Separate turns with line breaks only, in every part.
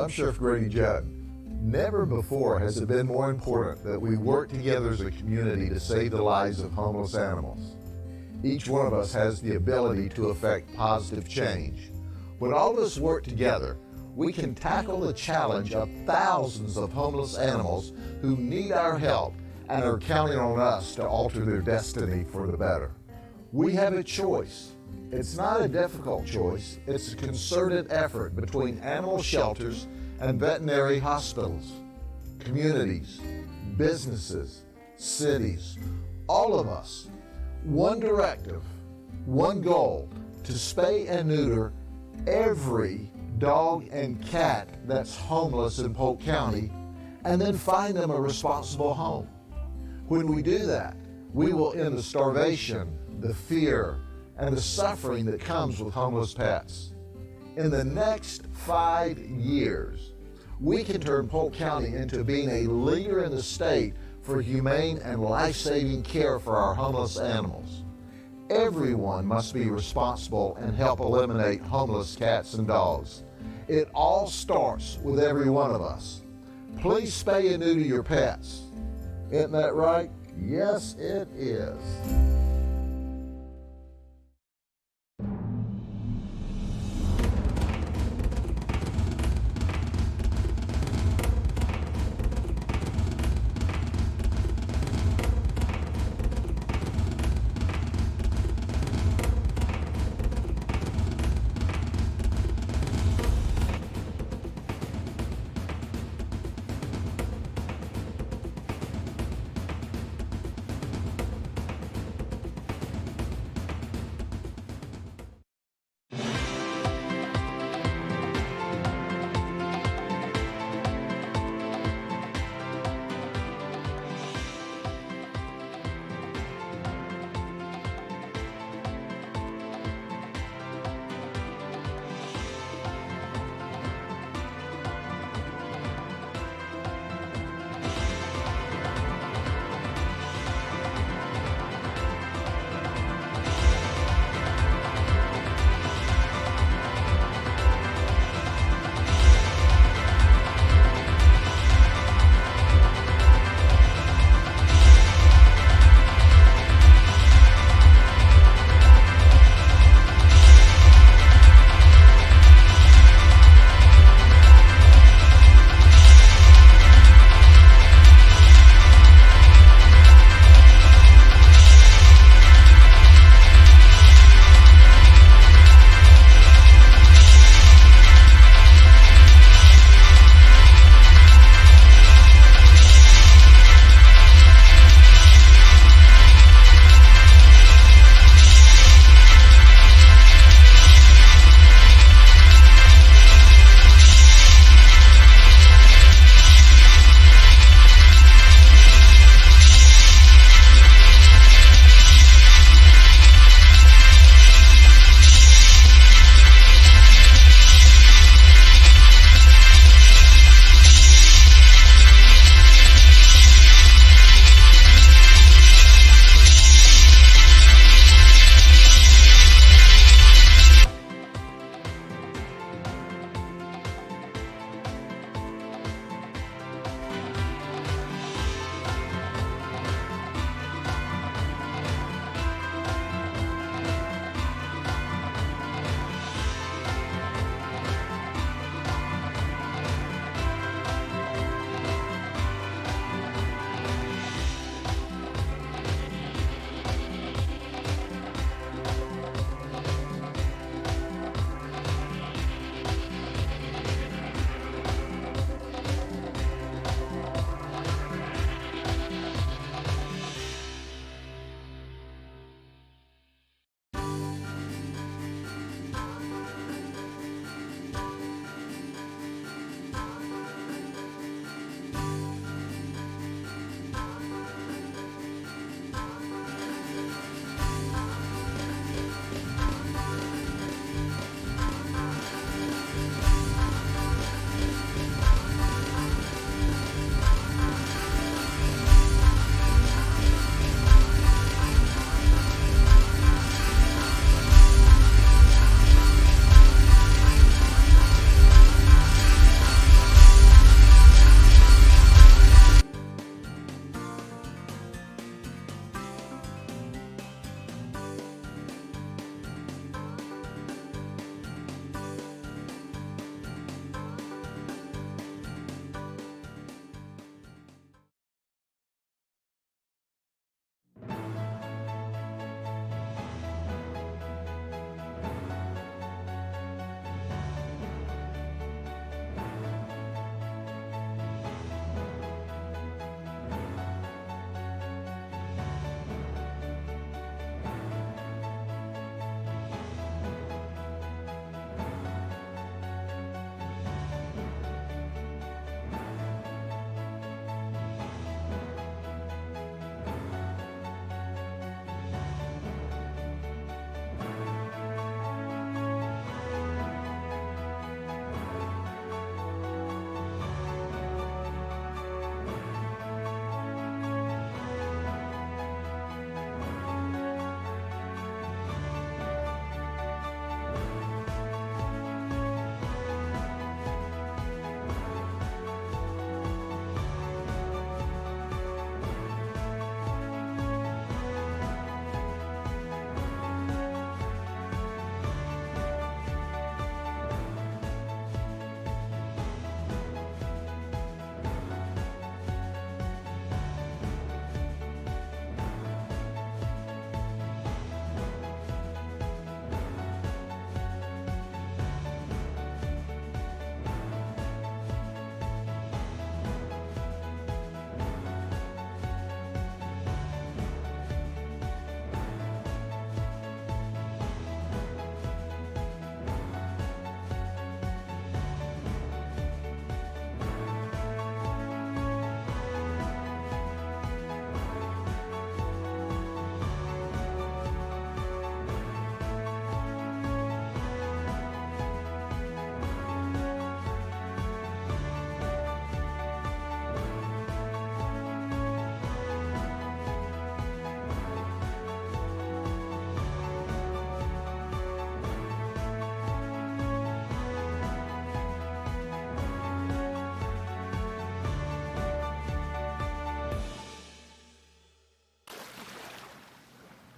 I'm Sheriff Grady Judd. Never before has it been more important that we work together as a community to save the lives of homeless animals. Each one of us has the ability to affect positive change. When all of us work together, we can tackle the challenge of thousands of homeless animals who need our help and are counting on us to alter their destiny for the better. We have a choice. It's not a difficult choice. It's a concerted effort between animal shelters and veterinary hospitals, communities, businesses, cities, all of us. One directive, one goal, to spay and neuter every dog and cat that's homeless in Polk County, and then find them a responsible home. When we do that, we will end the starvation, the fear, and the suffering that comes with homeless pets. In the next 5 years, we can turn Polk County into being a leader in the state for humane and life-saving care for our homeless animals. Everyone must be responsible and help eliminate homeless cats and dogs. It all starts with every one of us. Please spay and neuter your pets. Isn't that right? Yes, it is.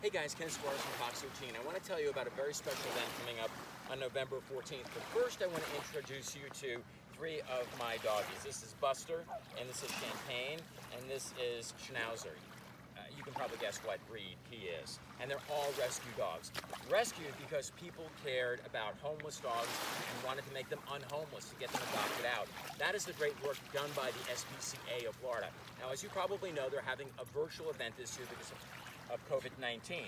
Hey guys, Ken Squires from Paws 13. I want to tell you about a very special event coming up on November 14th. But first I want to introduce you to three of my doggies. This is Buster, and this is Champagne, and this is Schnauzer. You can probably guess what breed he is. And they're all rescue dogs. Rescued because people cared about homeless dogs and wanted to make them unhomeless, to get them adopted out. That is the great work done by the SPCA of Florida. Now, as you probably know, they're having a virtual event this year because of COVID-19.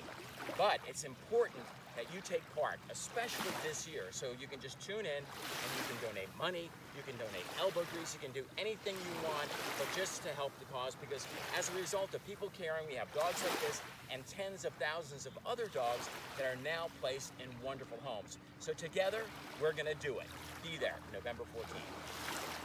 But it's important that you take part, especially this year. So you can just tune in and you can donate money, you can donate elbow grease, you can do anything you want, but just to help the cause, because as a result of people caring, we have dogs like this and tens of thousands of other dogs that are now placed in wonderful homes. So together, we're gonna do it. Be there, November 14th.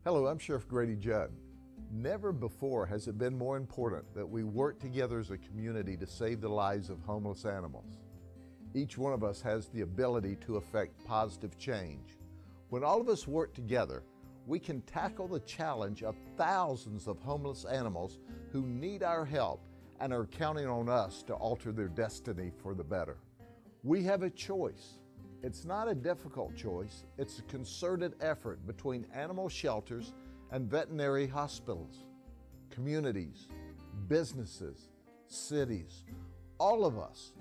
Hello, I'm Sheriff Grady Judd. Never before has it been more important that we work together as a community to save the lives of homeless animals. Each one of us has the ability to affect positive change. When all of us work together, we can tackle the challenge of thousands of homeless animals who need our help and are counting on us to alter their destiny for the better. We have a choice. It's not a difficult choice. It's a concerted effort between animal shelters and veterinary hospitals, communities, businesses, cities, all of us.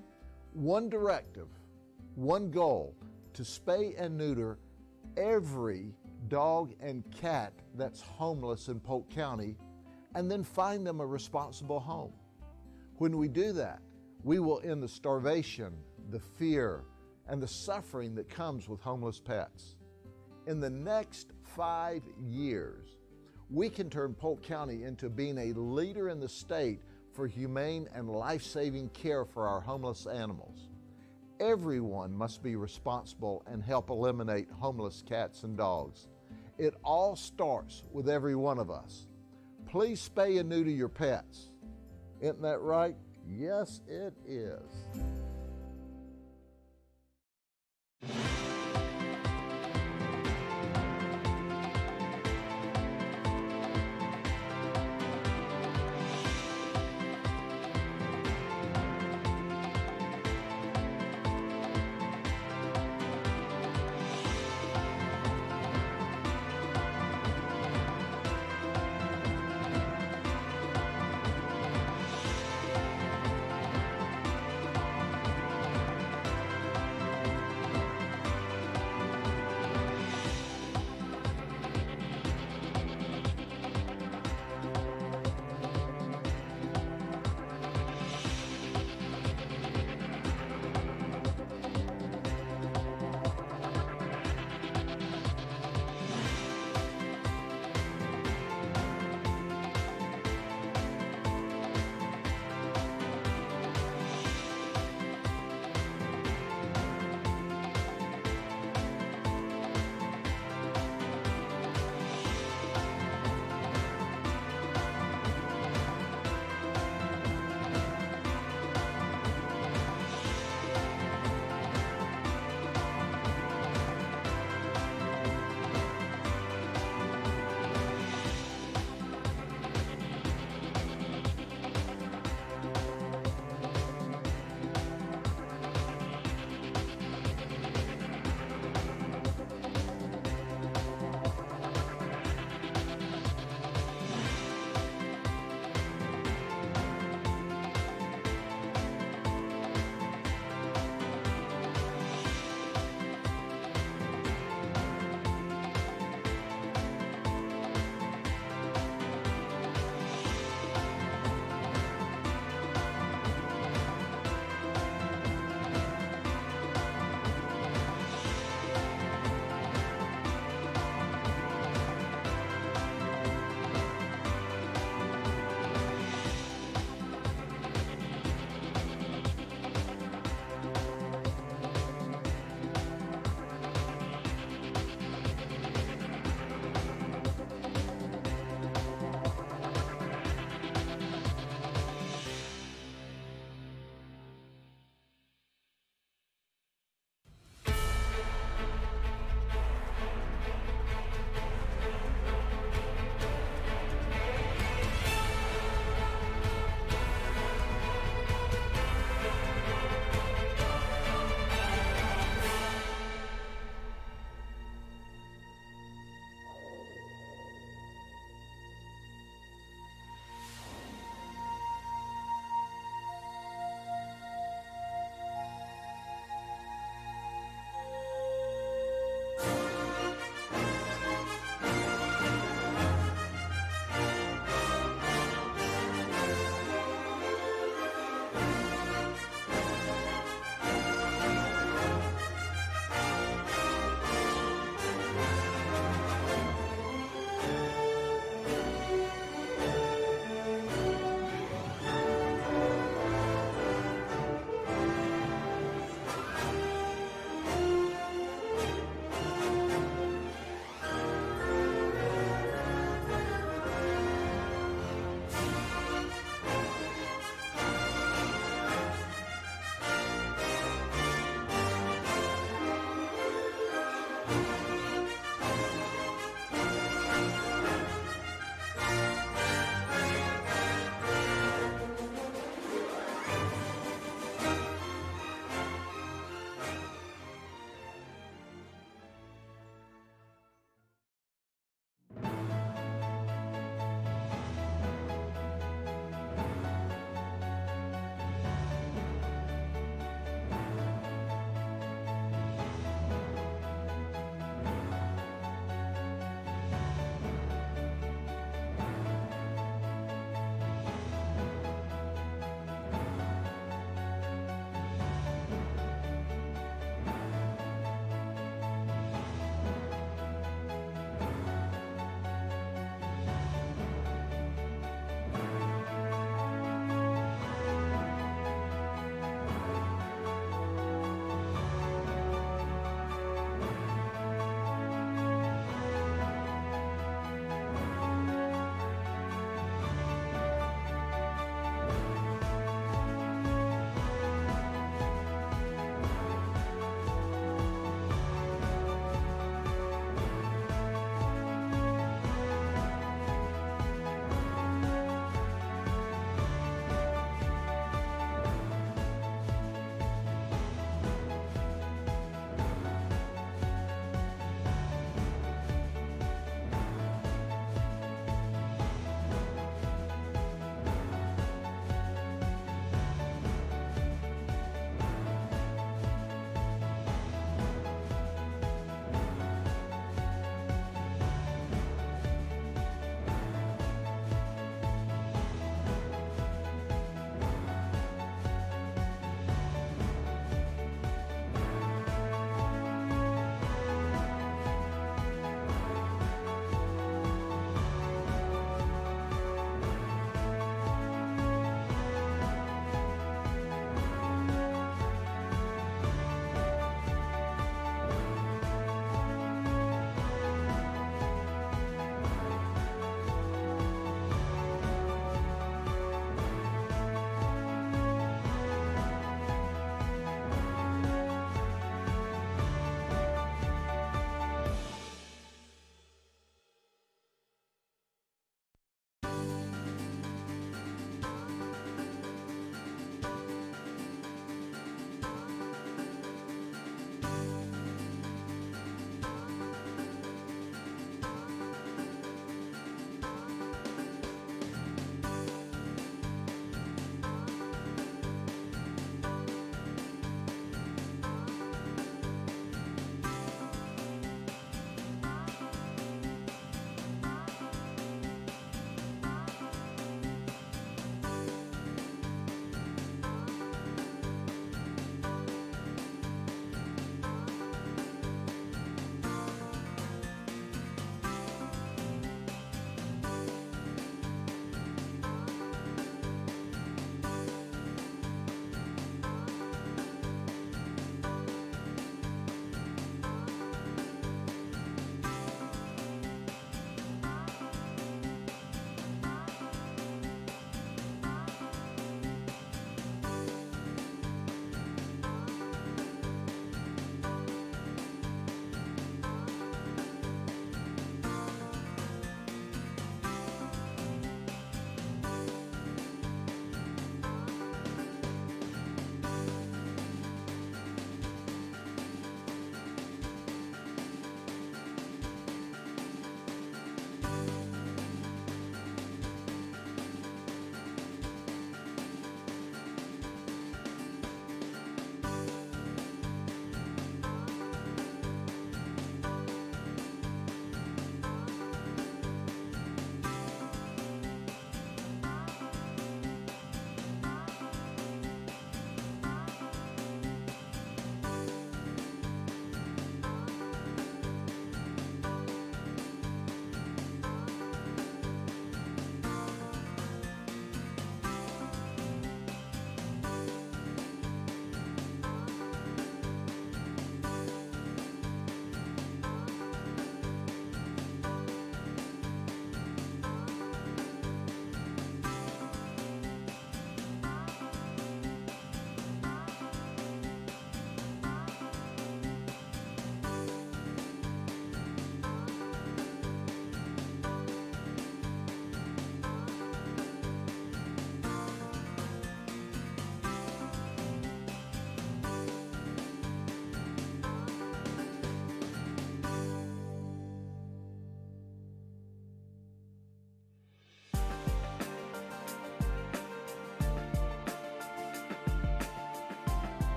One directive, one goal: to spay and neuter every dog and cat that's homeless in Polk County and then find them a responsible home. When we do that, we will end the starvation, the fear, and the suffering that comes with homeless pets. In the next 5 years, we can turn Polk County into being a leader in the state for humane and life-saving care for our homeless animals. Everyone must be responsible and help eliminate homeless cats and dogs. It all starts with every one of us. Please spay and neuter your pets. Isn't that right? Yes, it is.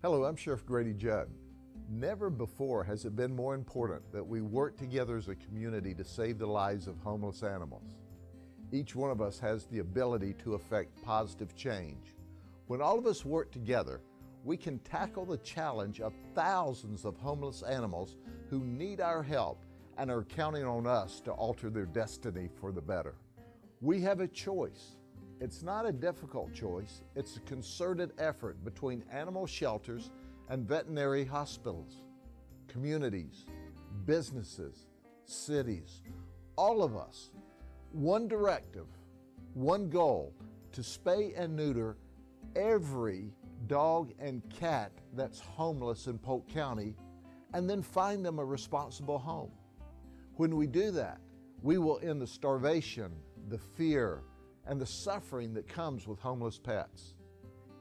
Hello, I'm Sheriff Grady Judd. Never before has it been more important that we work together as a community to save the lives of homeless animals. Each one of us has the ability to affect positive change. When all of us work together, we can tackle the challenge of thousands of homeless animals who need our help and are counting on us to alter their destiny for the better. We have a choice. It's not a difficult choice. It's a concerted effort between animal shelters and veterinary hospitals, communities, businesses, cities, all of us. One directive, one goal, to spay and neuter every dog and cat that's homeless in Polk County and then find them a responsible home. When we do that, we will end the starvation, the fear, and the suffering that comes with homeless pets.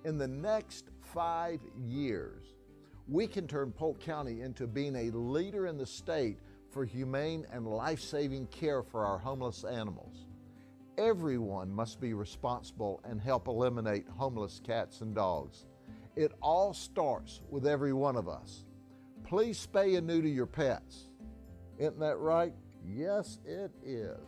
In the next 5 years, we can turn Polk County into being a leader in the state for humane and life-saving care for our homeless animals. Everyone must be responsible and help eliminate homeless cats and dogs. It all starts with every one of us. Please spay and neuter your pets. Isn't that right? Yes, it is.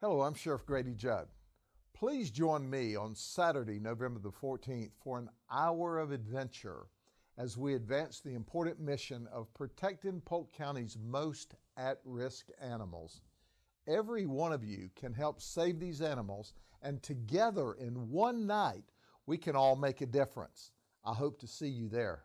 Hello, I'm Sheriff Grady Judd. Please join me on Saturday, November the 14th for an hour of adventure as we advance the important mission of protecting Polk County's most at-risk animals. Every one of you can help save these animals, and together in one night, we can all make a difference. I hope to see you there.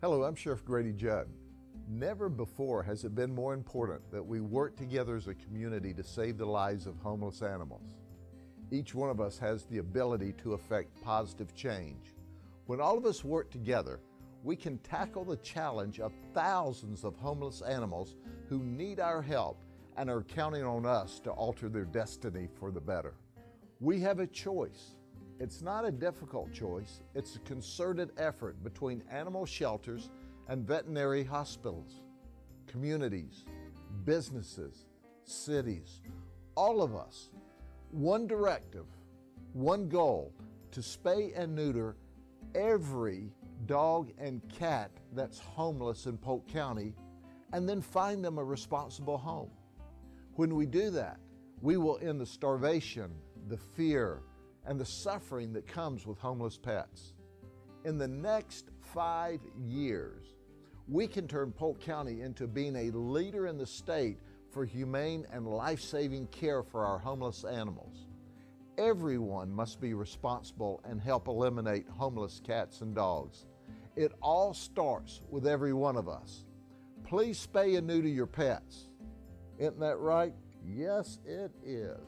Hello, I'm Sheriff Grady Judd. Never before has it been more important that we work together as a community to save the lives of homeless animals. Each one of us has the ability to affect positive change. When all of us work together, we can tackle the challenge of thousands of homeless animals who need our help and are counting on us to alter their destiny for the better. We have a choice. It's not a difficult choice. It's a concerted effort between animal shelters and veterinary hospitals, communities, businesses, cities, all of us. One directive, one goal, to spay and neuter every dog and cat that's homeless in Polk County and then find them a responsible home. When we do that, we will end the starvation, the fear, and the suffering that comes with homeless pets. In the next 5 years, we can turn Polk County into being a leader in the state for humane and life-saving care for our homeless animals. Everyone must be responsible and help eliminate homeless cats and dogs. It all starts with every one of us. Please spay and neuter your pets. Isn't that right? Yes, it is.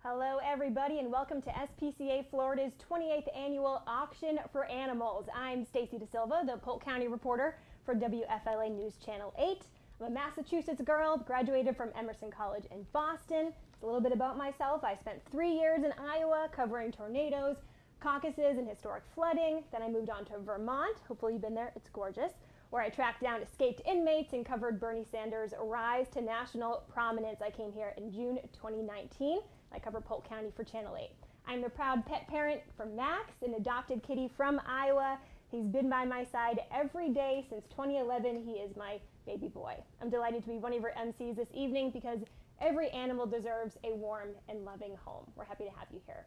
Hello everybody and welcome to SPCA Florida's 28th annual auction for animals. I'm Stacy DeSilva, the Polk County reporter for WFLA News Channel 8. I'm a Massachusetts girl, graduated from Emerson College in Boston. It's a little bit about myself. I spent 3 years in Iowa covering tornadoes, caucuses, and historic flooding. Then I moved on to Vermont. Hopefully you've been there, it's gorgeous, where I tracked down escaped inmates and covered Bernie Sanders' rise to national prominence. I came here in June 2019. I cover Polk County for Channel 8. I'm the proud pet parent for Max, an adopted kitty from Iowa. He's been by my side every day since 2011. He is my baby boy. I'm delighted to be one of your MCs this evening because every animal deserves a warm and loving home. We're happy to have you here.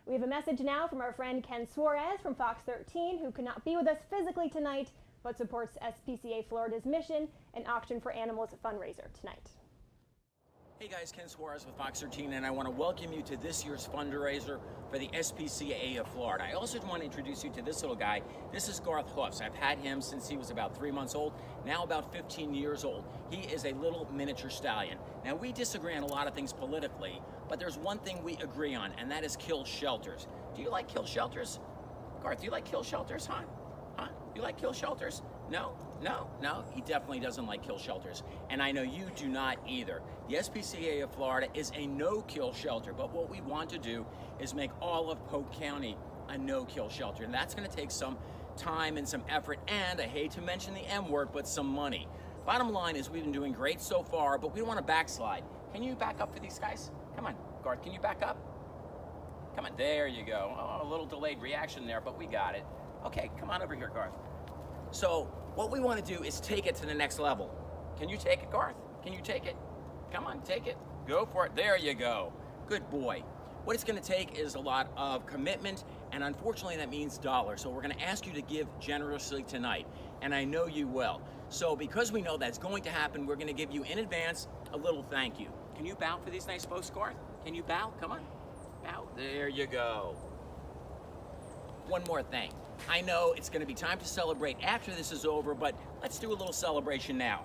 We have a message now from our friend Ken Suarez from Fox 13, who could not be with us physically tonight, but supports SPCA Florida's mission and Auction for Animals fundraiser tonight.
Hey guys, Ken Suarez with Fox 13, and I want to welcome you to this year's fundraiser for the SPCA of Florida. I also want to introduce you to this little guy. This is Garth Hoofs. I've had him since he was about 3 months old, now about 15 years old. He is a little miniature stallion. Now, we disagree on a lot of things politically, but there's one thing we agree on, and that is kill shelters. Do you like kill shelters? Garth, do you like kill shelters, huh? Huh? You like kill shelters? No, he definitely doesn't like kill shelters. And I know you do not either. The SPCA of Florida is a no-kill shelter, but what we want to do is make all of Polk County a no-kill shelter. And that's gonna take some time and some effort, and I hate to mention the M word, but some money. Bottom line is we've been doing great so far, but we don't wanna backslide. Can you back up for these guys? Come on, Garth, can you back up? Come on, there you go. Oh, a little delayed reaction there, but we got it. Okay, come on over here, Garth. So what we want to do is take it to the next level. Can you take it, Garth? Can you take it? Come on, take it. Go for it. There you go. Good boy. What it's going to take is a lot of commitment, and unfortunately that means dollars. So we're going to ask you to give generously tonight, and I know you will. So because we know that's going to happen, we're going to give you in advance a little thank you. Can you bow for these nice folks, Garth? Can you bow? Come on. Bow. There you go. One more thing. I know it's going to be time to celebrate after this is over, but let's do a little celebration now.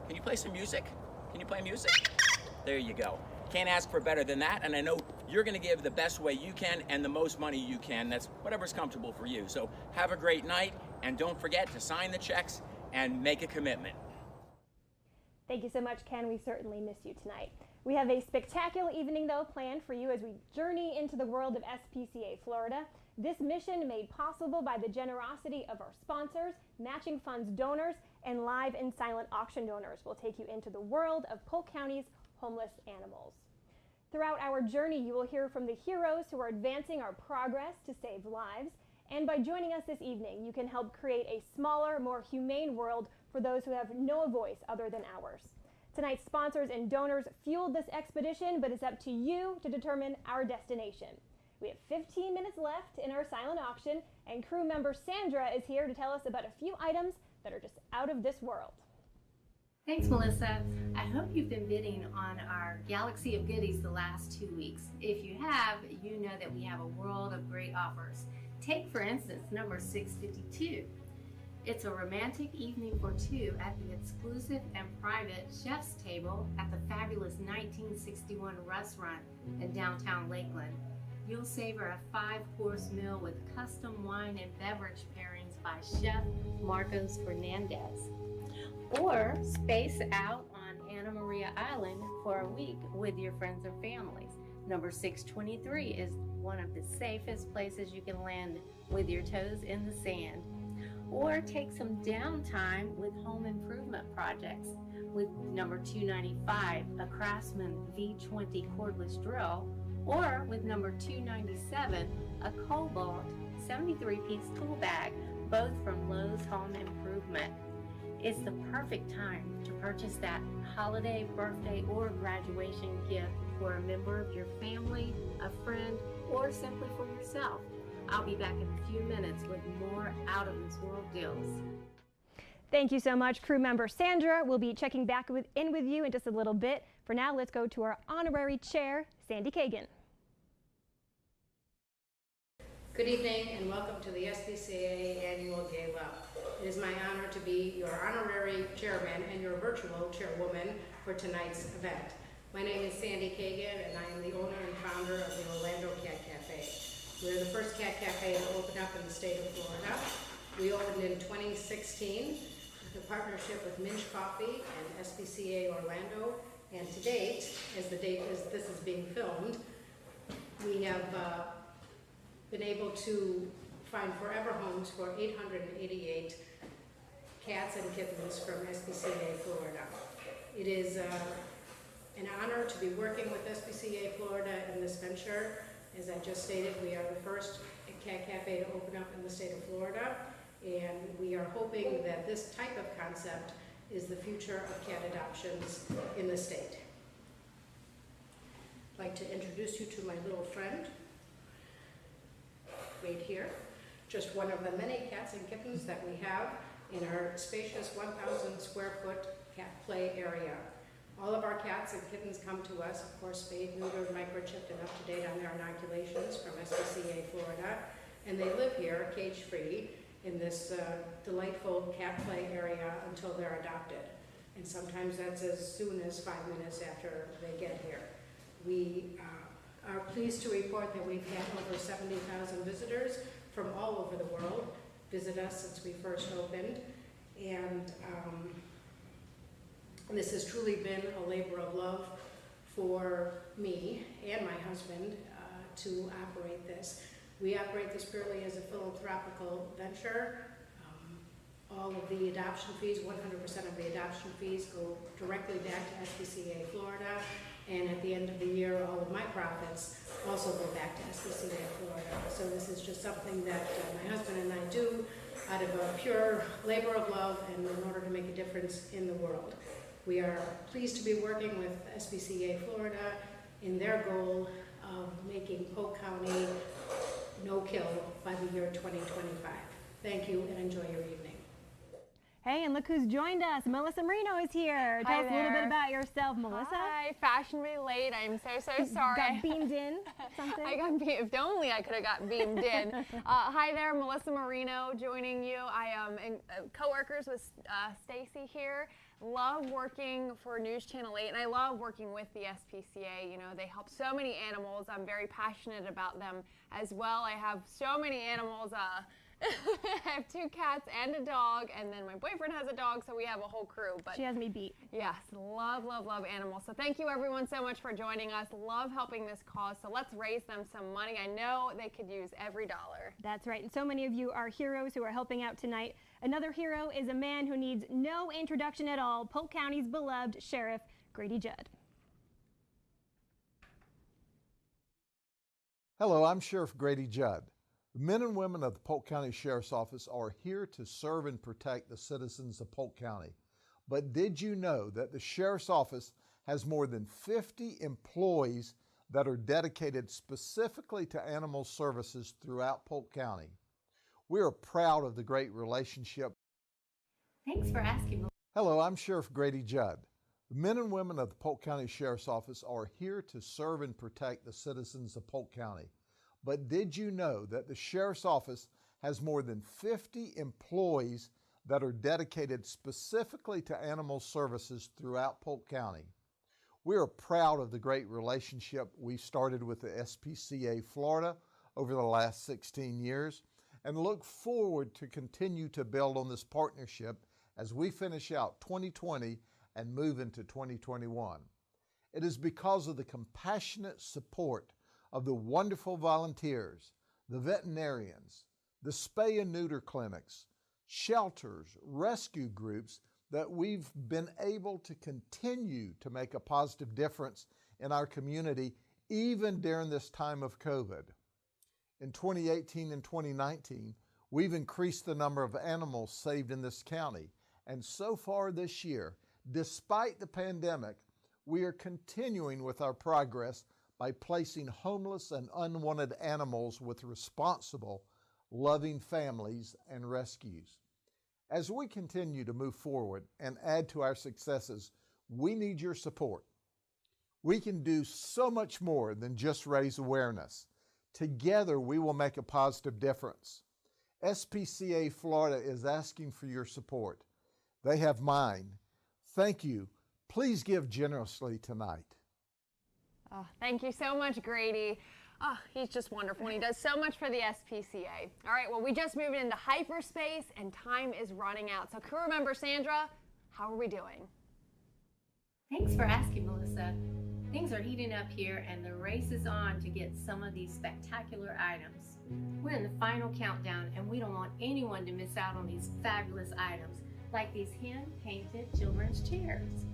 Can you play some music? Can you play music? There you go. Can't ask for better than that, and I know you're going to give the best way you can and the most money you can. That's whatever's comfortable for you. So have a great night, and don't forget to sign the checks and make a commitment.
Thank you so much, Ken. We certainly miss you tonight. We have a spectacular evening, though, planned for you as we journey into the world of SPCA Florida. This mission made possible by the generosity of our sponsors, matching funds donors, and live and silent auction donors will take you into the world of Polk County's homeless animals. Throughout our journey, you will hear from the heroes who are advancing our progress to save lives. And by joining us this evening, you can help create a smaller, more humane world for those who have no voice other than ours. Tonight's sponsors and donors fueled this expedition, but it's up to you to determine our destination. We have 15 minutes left in our silent auction, and crew member Sandra is here to tell us about a few items that are just out of this world.
Thanks, Melissa. I hope you've been bidding on our Galaxy of Goodies the last 2 weeks. If you have, you know that we have a world of great offers. Take, for instance, number 652. It's a romantic evening for two at the exclusive and private chef's table at the fabulous 1961 restaurant in downtown Lakeland. You'll savor a 5-course meal with custom wine and beverage pairings by Chef Marcos Fernandez. Or space out on Anna Maria Island for a week with your friends or families. Number 623 is one of the safest places you can land with your toes in the sand. Or take some downtime with home improvement projects with number 295, a Craftsman V20 cordless drill, or with number 297, a Cobalt 73-piece tool bag, both from Lowe's Home Improvement. It's the perfect time to purchase that holiday, birthday, or graduation gift for a member of your family, a friend, or simply for yourself. I'll be back in a few minutes with more out of this world deals.
Thank you so much, crew member Sandra. We'll be checking back in with you in just a little bit. For now, let's go to our honorary chair, Sandy Kagan.
Good evening and welcome to the SPCA Annual Gala. It is my honor to be your honorary chairman and your virtual chairwoman for tonight's event. My name is Sandy Kagan and I am the owner and founder of the Orlando Cat Cafe. We're the first cat cafe to open up in the state of Florida. We opened in 2016 with a partnership with Minch Coffee and SPCA Orlando. And to date, as this is being filmed, we have been able to find forever homes for 888 cats and kittens from SPCA Florida. It is an honor to be working with SPCA Florida in this venture. As I just stated, we are the first cat cafe to open up in the state of Florida, and we are hoping that this type of concept is the future of cat adoptions in the state. I'd like to introduce you to my little friend, right here. Just one of the many cats and kittens that we have in our spacious 1,000 square foot cat play area. All of our cats and kittens come to us, of course, spayed, neutered, microchipped, and up to date on their inoculations from SPCA Florida. And they live here, cage-free, in this delightful cat play area until they're adopted. And sometimes that's as soon as 5 minutes after they get here. We are pleased to report that we've had over 70,000 visitors from all over the world visit us since we first opened. And this has truly been a labor of love for me and my husband to operate this. We operate this purely as a philanthropical venture. All of the adoption fees, 100% of the adoption fees go directly back to SPCA Florida. And at the end of the year, all of my profits also go back to SPCA Florida. So this is just something that my husband and I do out of a pure labor of love and in order to make a difference in the world. We are pleased to be working with SPCA Florida in their goal of making Polk County no-kill by the year 2025. Thank you and enjoy your evening.
Hey, and look who's joined us. Melissa Marino is here. Tell us a little bit about yourself, Melissa.
Hi, fashionably late. I'm so sorry.
Got beamed in something?
I got beamed. If only I could have got beamed in. Hi there, Melissa Marino joining you. I am co-workers with Stacy here. Love working for News Channel 8, and I love working with the SPCA. You know, they help so many animals. I'm very passionate about them as well. I have so many animals. I have 2 cats and a dog, and then my boyfriend has a dog, so we have a whole crew. But
she has me beat.
Yes, love animals. So thank you everyone so much for joining us. Love helping this cause, so let's raise them some money. I know they could use every dollar.
That's right, and so many of you are heroes who are helping out tonight. Another hero is a man who needs no introduction at all, Polk County's beloved Sheriff Grady Judd.
Hello, I'm Sheriff Grady Judd. The men and women of the Polk County Sheriff's Office are here to serve and protect the citizens of Polk County. But did you know that the Sheriff's Office has more than 50 employees that are dedicated specifically to animal services throughout Polk County? We are proud of the great relationship.
Thanks for asking.
Hello, I'm Sheriff Grady Judd. The men and women of the Polk County Sheriff's Office are here to serve and protect the citizens of Polk County. But did you know that the Sheriff's Office has more than 50 employees that are dedicated specifically to animal services throughout Polk County? We are proud of the great relationship we started with the SPCA Florida over the last 16 years and look forward to continue to build on this partnership as we finish out 2020 and move into 2021. It is because of the compassionate support of the wonderful volunteers, the veterinarians, the spay and neuter clinics, shelters, rescue groups that we've been able to continue to make a positive difference in our community even during this time of COVID. In 2018 and 2019, we've increased the number of animals saved in this county, and so far this year, despite the pandemic, we are continuing with our progress by placing homeless and unwanted animals with responsible, loving families and rescues. As we continue to move forward and add to our successes, we need your support. We can do so much more than just raise awareness. Together, we will make a positive difference. SPCA Florida is asking for your support. They have mine. Thank you. Please give generously tonight.
Oh, thank you so much, Grady. Oh, he's just wonderful, and he does so much for the SPCA. All right, well, we just moved into hyperspace, and time is running out. So crew member Sandra, how are we doing?
Thanks for asking, Melissa. Things are heating up here, and the race is on to get some of these spectacular items. We're in the final countdown, and we don't want anyone to miss out on these fabulous items, like these hand-painted children's chairs.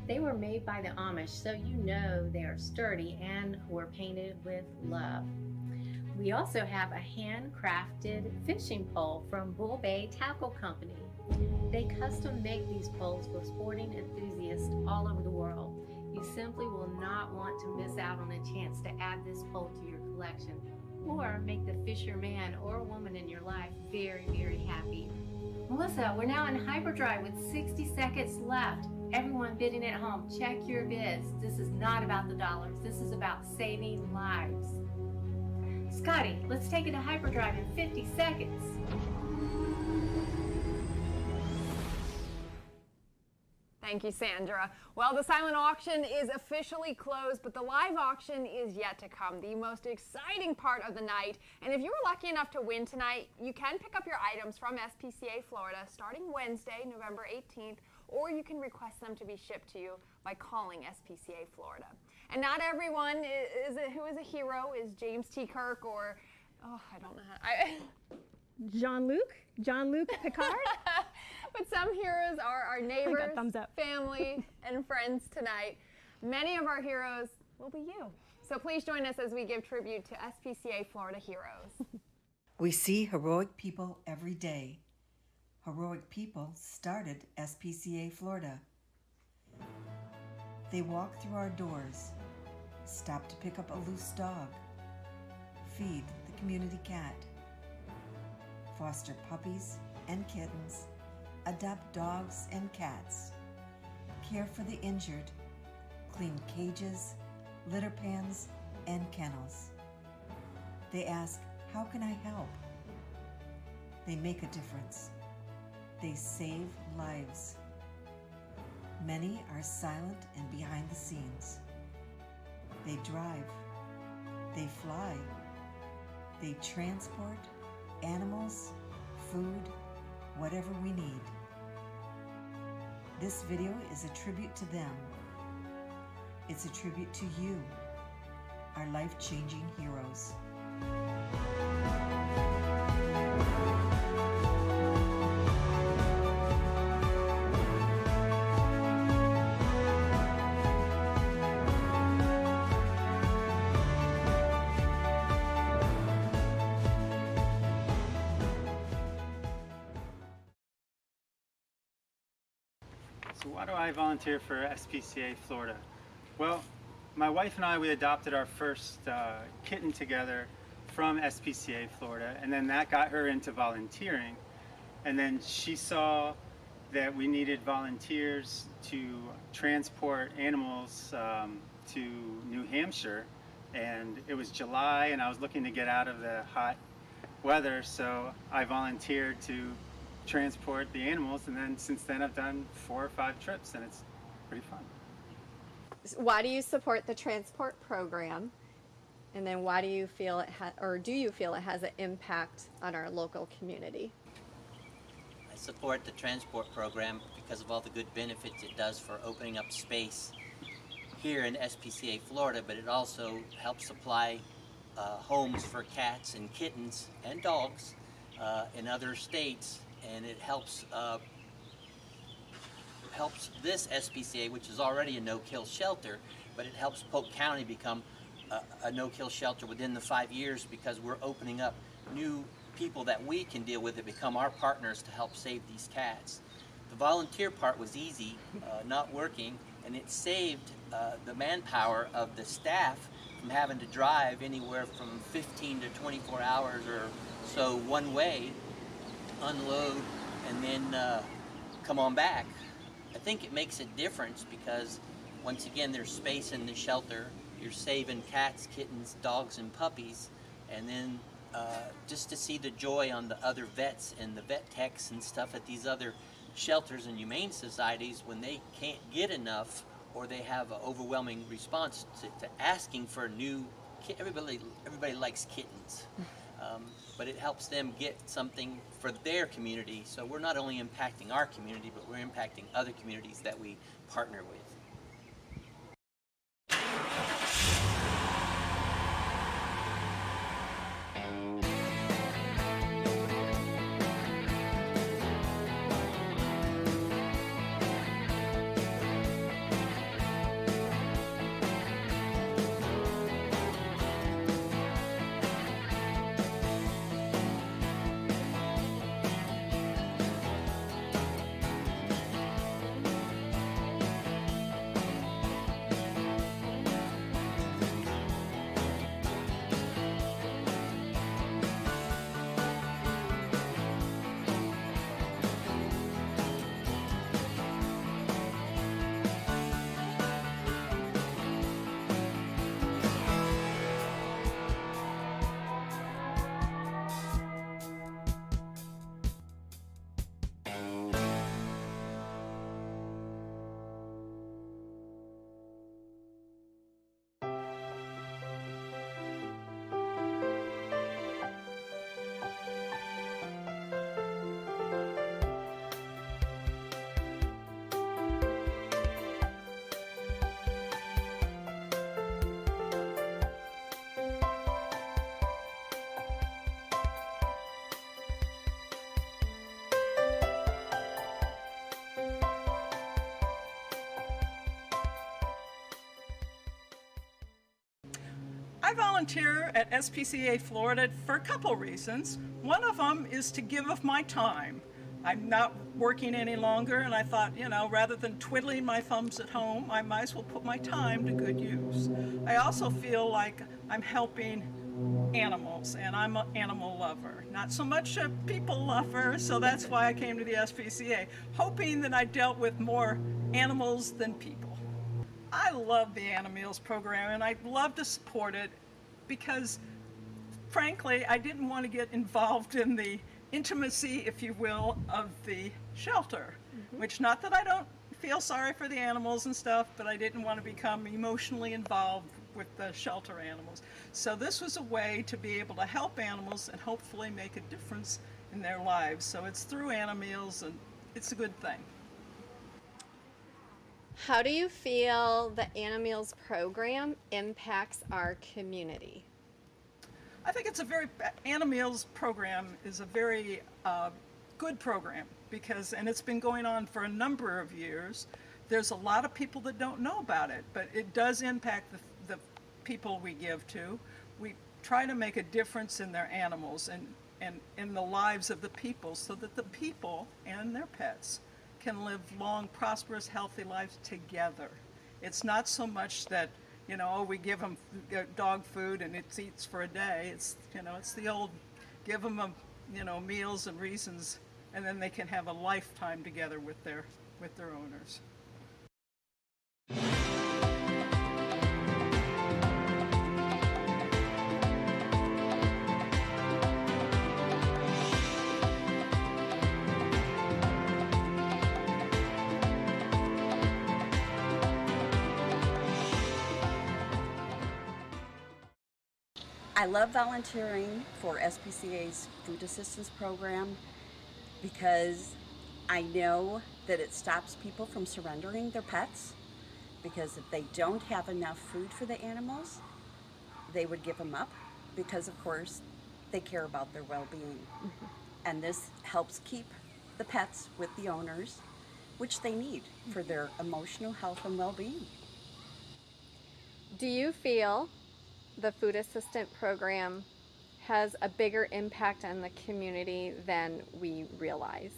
They were made by the Amish, so you know they are sturdy and were painted with love. We also have a handcrafted fishing pole from Bull Bay Tackle Company. They custom make these poles for sporting enthusiasts all over the world. You simply will not want to miss out on a chance to add this pole to your collection. or make the fisherman or woman in your life very, very happy. Melissa, we're now in hyperdrive with 60 seconds left. Everyone bidding at home, check your bids. This is not about the dollars. This is about saving lives. Scotty, let's take it to hyperdrive in 50 seconds.
Thank you, Sandra. Well, the silent auction is officially closed, but the live auction is yet to come, the most exciting part of the night. And if you were lucky enough to win tonight, you can pick up your items from SPCA Florida starting Wednesday, November 18th, or you can request them to be shipped to you by calling SPCA Florida. And not everyone who is a hero is James T. Kirk or, oh, I don't know how.
Jean-Luc Picard.
But some heroes are our neighbors,
thumbs up.
family, and friends tonight. Many of our heroes will be you. So please join us as we give tribute to SPCA Florida heroes.
We see heroic people every day. Heroic people started SPCA Florida. They walk through our doors, stop to pick up a loose dog, feed the community cat, foster puppies and kittens, adopt dogs and cats, care for the injured, clean cages, litter pans, and kennels. They ask, how can I help? They make a difference. They save lives. Many are silent and behind the scenes. They drive. They fly. They transport animals, food, whatever we need. This video is a tribute to them. It's a tribute to you, our life-changing heroes.
So why do I volunteer for SPCA Florida? Well, my wife and I, we adopted our first kitten together from SPCA Florida, and then that got her into volunteering. And then she saw that we needed volunteers to transport animals to New Hampshire. And it was July, and I was looking to get out of the hot weather, so I volunteered to transport the animals, and then since then I've done 4 or 5 trips, and it's pretty fun.
Why do you support the transport program, and then why do you feel it do you feel it has an impact on our local community?
I support the transport program because of all the good benefits it does for opening up space here in SPCA Florida, but it also helps supply homes for cats and kittens and dogs in other states. And it helps this SPCA, which is already a no-kill shelter, but it helps Polk County become a no-kill shelter within the 5 years because we're opening up new people that we can deal with that become our partners to help save these cats. The volunteer part was easy, not working, and it saved the manpower of the staff from having to drive anywhere from 15 to 24 hours or so one way, unload, and then come on back. I think it makes a difference because once again there's space in the shelter, you're saving cats, kittens, dogs, and puppies, and then just to see the joy on the other vets and the vet techs and stuff at these other shelters and humane societies when they can't get enough or they have an overwhelming response to asking for new everybody likes kittens. But it helps them get something for their community. So we're not only impacting our community, but we're impacting other communities that we partner with.
I volunteer at SPCA Florida for a couple reasons. One of them is to give of my time. I'm not working any longer, and I thought, you know, rather than twiddling my thumbs at home, I might as well put my time to good use. I also feel like I'm helping animals, and I'm an animal lover. Not so much a people lover, so that's why I came to the SPCA, hoping that I dealt with more animals than people. I love the Animals program, and I'd love to support it because, frankly, I didn't want to get involved in the intimacy, if you will, of the shelter. Which, not that I don't feel sorry for the animals and stuff, but I didn't want to become emotionally involved with the shelter animals. So this was a way to be able to help animals and hopefully make a difference in their lives. So it's through Animals, and it's a good thing.
How do you feel the Animals program impacts our community?
I think it's a very, Animals program is a very good program because, and it's been going on for a number of years. There's a lot of people that don't know about it, but it does impact the people we give to. We try to make a difference in their animals and in the lives of the people so that the people and their pets can live long, prosperous, healthy lives together. It's not so much that, you know, oh, we give them dog food and it eats for a day. It's, you know, it's the old, give them, you know, meals and reasons, and then they can have a lifetime together with their owners.
I love volunteering for SPCA's food assistance program because I know that it stops people from surrendering their pets, because if they don't have enough food for the animals, they would give them up because, of course, they care about their well-being. And this helps keep the pets with the owners, which they need for their emotional health and well-being.
Do you feel the food assistant program has a bigger impact on the community than we realize?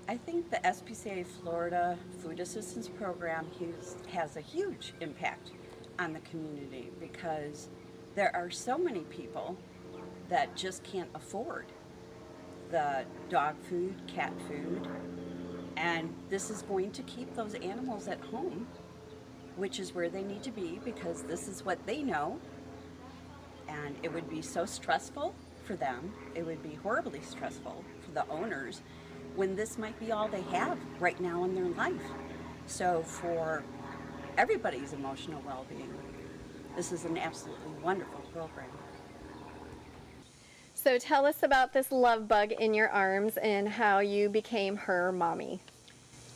I think the SPCA Florida food assistance program has a huge impact on the community because there are so many people that just can't afford the dog food, cat food, and this is going to keep those animals at home, which is where they need to be because this is what they know. And it would be so stressful for them. It would be horribly stressful for the owners when this might be all they have right now in their life. So for everybody's emotional well-being, this is an absolutely wonderful program.
So tell us about this love bug in your arms and how you became her mommy.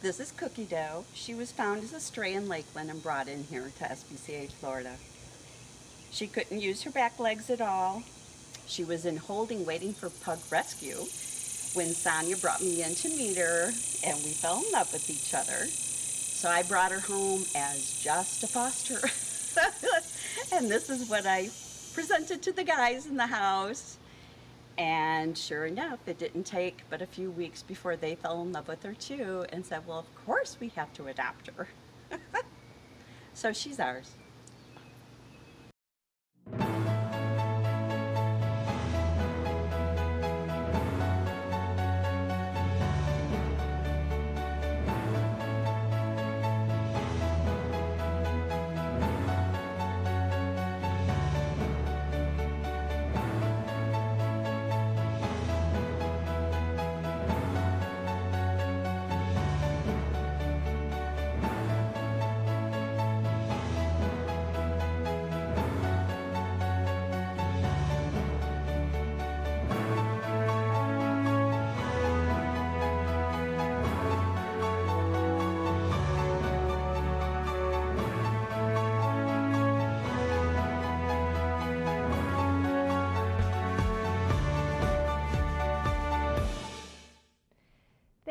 This is Cookie Dough. She was found as a stray in Lakeland and brought in here to SPCA Florida. She couldn't use her back legs at all. She was in holding waiting for pug rescue when Sonia brought me in to meet her and we fell in love with each other. So I brought her home as just a foster. And this is what I presented to the guys in the house. And sure enough, it didn't take but a few weeks before they fell in love with her too and said, well, of course we have to adopt her. So she's ours.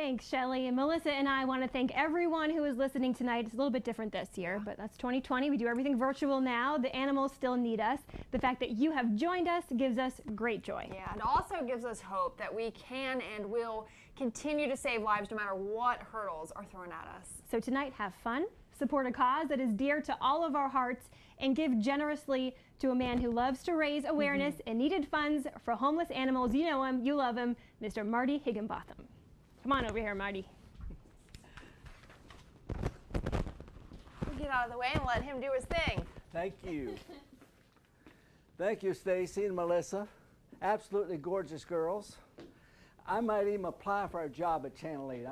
Thanks, Shelley. And Melissa and I want to thank everyone who is listening tonight. It's a little bit different this year, but that's 2020. We do everything virtual now. The animals still need us. The fact that you have joined us gives us great joy.
Yeah, it also gives us hope that we can and will continue to save lives no matter what hurdles are thrown at us.
So tonight, have fun, support a cause that is dear to all of our hearts, and give generously to a man who loves to raise awareness and needed funds for homeless animals. You know him, you love him, Mr. Marty Higginbotham. Come on over here, Marty.
We'll get out of the way and let him do his thing.
Thank you. Thank you, Stacy and Melissa. Absolutely gorgeous girls. I might even apply for a job at Channel 8.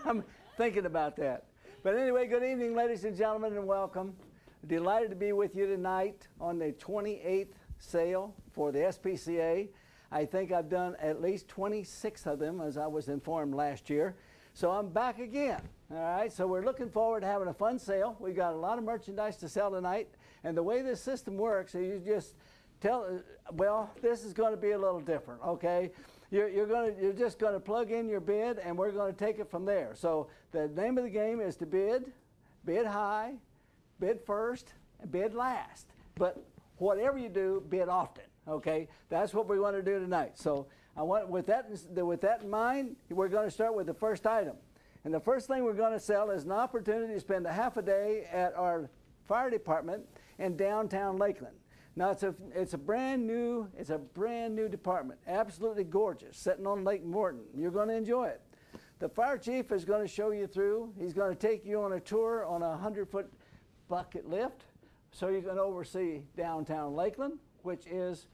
I'm thinking about that. But anyway, good evening, ladies and gentlemen, and welcome. Delighted to be with you tonight on the 28th sale for the SPCA. I think I've done at least 26 of them, as I was informed last year. So I'm back again. All right, so we're looking forward to having a fun sale. We've got a lot of merchandise to sell tonight. And the way this system works, you just tell, well, this is going to be a little different, okay? You're just going to plug in your bid, and we're going to take it from there. So the name of the game is to bid high, bid first, and bid last. But whatever you do, bid often. Okay, that's what we want to do tonight. So I want, with that in mind, we're going to start with the first item. And the first thing we're going to sell is an opportunity to spend a half a day at our fire department in downtown Lakeland. Now it's a brand new department, absolutely gorgeous, sitting on Lake Morton. You're going to enjoy it. The fire chief is going to show you through. He's going to take you on a tour on a 100-foot bucket lift, so you can oversee downtown Lakeland, which is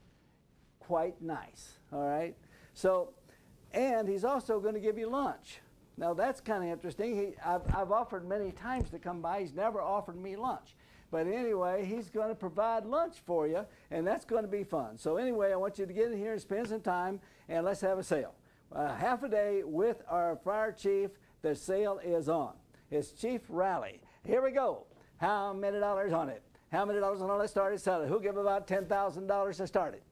quite nice, all right? So, and he's also going to give you lunch. Now that's kind of interesting. I've offered many times to come by. He's never offered me lunch. But anyway, he's going to provide lunch for you, and that's going to be fun. So anyway, I want you to get in here and spend some time, and let's have a sale. Half a day with our fire chief. The sale is on. It's Chief Rally. Here we go. How many dollars on it? How many dollars on it? Let's start it selling. Who'll give about $10,000 to start it?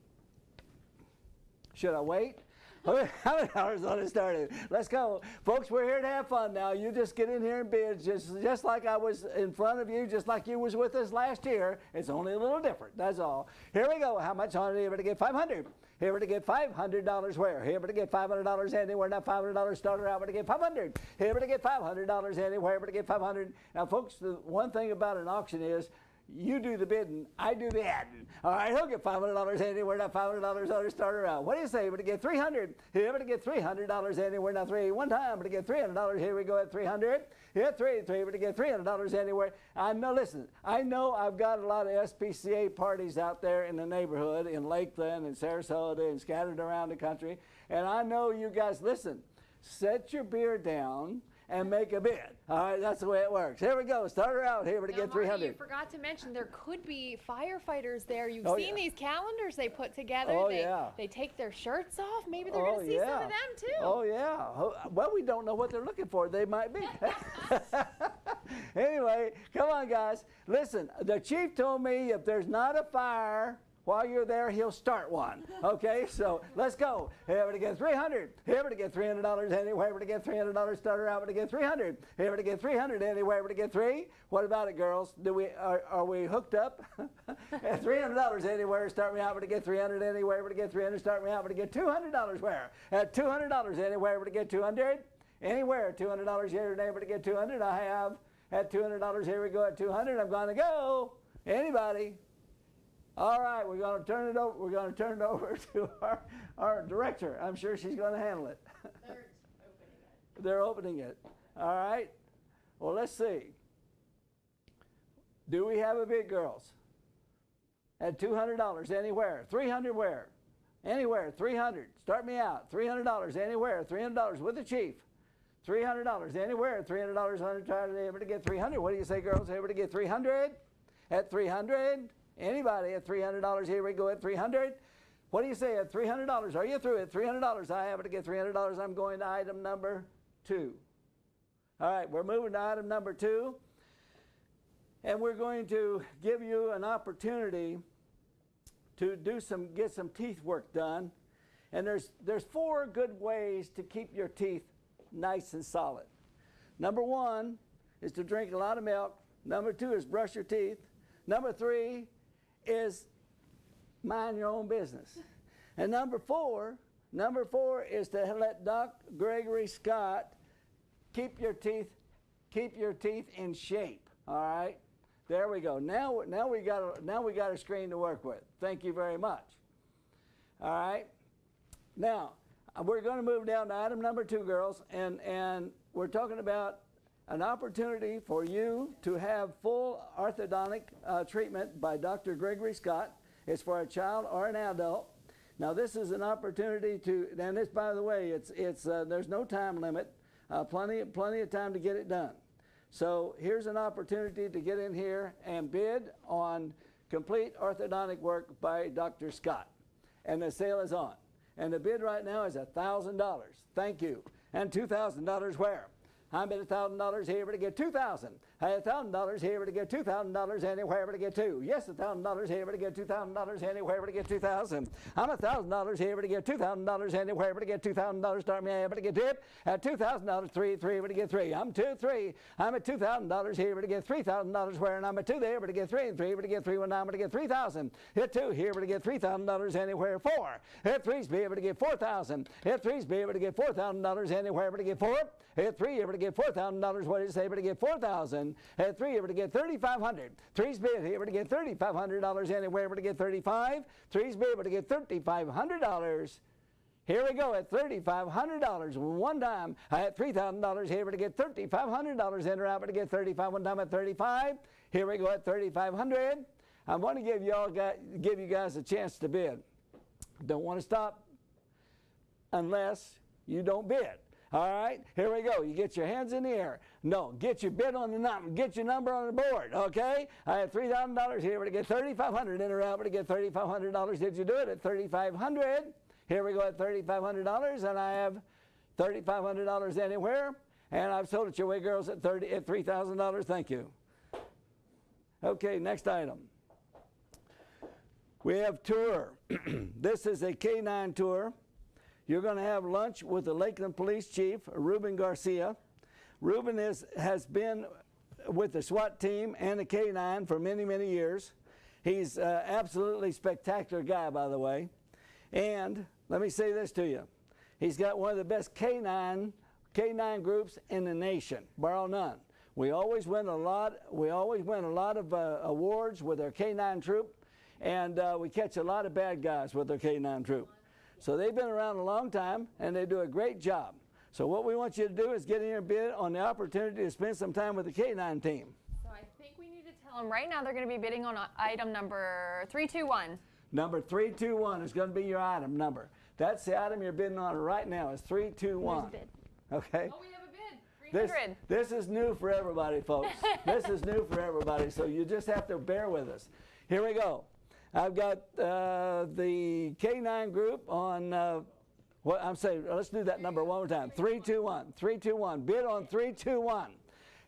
Should I wait? How many dollars on it started? Let's go. Folks, we're here to have fun now. You just get in here and bid just like I was in front of you, just like you was with us last year. It's only a little different, that's all. Here we go. How much on it? Here to get $500. Here to get $500 where? Here to get $500 anywhere. Now $500 starter out to get $500. Here to get $500 anywhere. To get $500. Now, folks, the one thing about an auction is you do the bidding, I do the adding. All right, he'll get $500 anywhere, not $500 on his starter out. What do you say? We're to get $300. Here to get $300 anywhere, not three. One time, we're to get $300. Here we go at $300. Here, three. We're to get $300 anywhere. I know, listen, I know I've got a lot of SPCA parties out there in the neighborhood, in Lakeland and Sarasota and scattered around the country. And I know you guys, listen, set your beer down and make a bid. All right, that's the way it works. Here we go. Start her out here to get $300.
Marty, you forgot to mention there could be firefighters there. You've seen these calendars they put together. They take their shirts off. Maybe they're going to see some of them too.
Oh yeah. Well, we don't know what they're looking for. They might be. Anyway, come on, guys. Listen, the chief told me if there's not a fire while you're there, he'll start one. Okay, so let's go. Here to get $300. Here to get $300 anywhere. To get $300 starter out. To get $300. Here to get $300 anywhere. To get $3. What about it, girls? Are we hooked up? At $300 anywhere. Start me out. To get $300 anywhere. To get $300. Start me out. To get $200 where? At $200 anywhere. To get $200. Anywhere. $200 here and there. To get $200. I have at $200. Here we go at $200. I'm going to go. Anybody? All right, we're going to turn it over. We're going to turn it over to our director. I'm sure she's going to handle it. They're opening it. All right. Well, let's see. Do we have a bid, girls? At $200 anywhere. $300 where? Anywhere. $300. Start me out. $300 anywhere. $300 with the chief. $300 anywhere. $300 on the try to get $300. What do you say, girls? Able to get $300? At $300. Anybody at $300? Here we go at $300. What do you say at $300? Are you through at $300? I have to get $300. I'm going to item number 2. All right, we're moving to item number 2. And we're going to give you an opportunity to get some teeth work done. And there's 4 good ways to keep your teeth nice and solid. Number 1 is to drink a lot of milk. Number 2 is brush your teeth. Number 3 is mind your own business. And number 4 is to let Doc Gregory Scott keep your teeth in shape. All right, there we go. Now we got a screen to work with. Thank you very much. All right, now we're going to move down to item number 2, girls, and we're talking about an opportunity for you to have full orthodontic treatment by Dr. Gregory Scott. It's for a child or an adult. Now this is an opportunity to, and this, by the way, there's no time limit, plenty of time to get it done. So here's an opportunity to get in here and bid on complete orthodontic work by Dr. Scott. And the sale is on. And the bid right now is $1,000. Thank you. And $2,000 where? I bet $1,000 here to get $2,000. $1,000 here to get $2,000 anywhere to get 2. Yes, $1,000 here to get $2,000 anywhere to get 2,000. I'm $1,000 here to get $2,000 anywhere to get $2,000. Start me able to get tip at $2,000. 3 to get 3. I'm 2 3. I'm at $2,000 here to get $3,000 where, and I'm at 2 there to get 3 and 3 to get 3 when I'm to get 3,000. Hit 2 here to get $3,000 anywhere 4. Hit 3's be able to get 4,000. Hit 3's be able to get $4,000 anywhere to get 4. Hit 3 able to get $4,000. What did you say? Able to get 4,000. At 3 able to get $3,500. 3's be able to get $3,500 anywhere able to get 35. 3's be able to get $3,500. Here we go at $3,500 one time. I had $3,000 here able to get $3,500 in or out to get 35 one time at 35. Here we go at $3,500. I want to give you guys a chance to bid. Don't want to stop unless you don't bid. All right, here we go. You get your hands in the air. No, get your bid on the number. Get your number on the board, okay? I have $3,000 here to get $3,500 in or out to get $3,500. Did you do it at $3,500? Here we go at $3,500, and I have $3,500 anywhere, and I've sold it your way, girls, at $3,000. Thank you. Okay, next item. We have tour. This is a Canine Tour. You're going to have lunch with the Lakeland Police Chief, Ruben Garcia. Ruben has been with the SWAT team and the K9 for many, many years. He's an absolutely spectacular guy, by the way. And let me say this to you. He's got one of the best K9 groups in the nation, bar none. We always win a lot of awards with our K9 troop, and we catch a lot of bad guys with our K9 troop. So they've been around a long time, and they do a great job. So what we want you to do is get in here and bid on the opportunity to spend some time with the K9 team.
So I think we need to tell them right now they're going to be bidding on item number 321.
Number 321 is going to be your item number. That's the item you're bidding on right now is 321.
Bid.
Okay?
Oh, we have a bid. 300.
This is new for everybody, folks. This is new for everybody, so you just have to bear with us. Here we go. I've got the K9 group on, let's do that number one more time. 321, 321, bid on 321.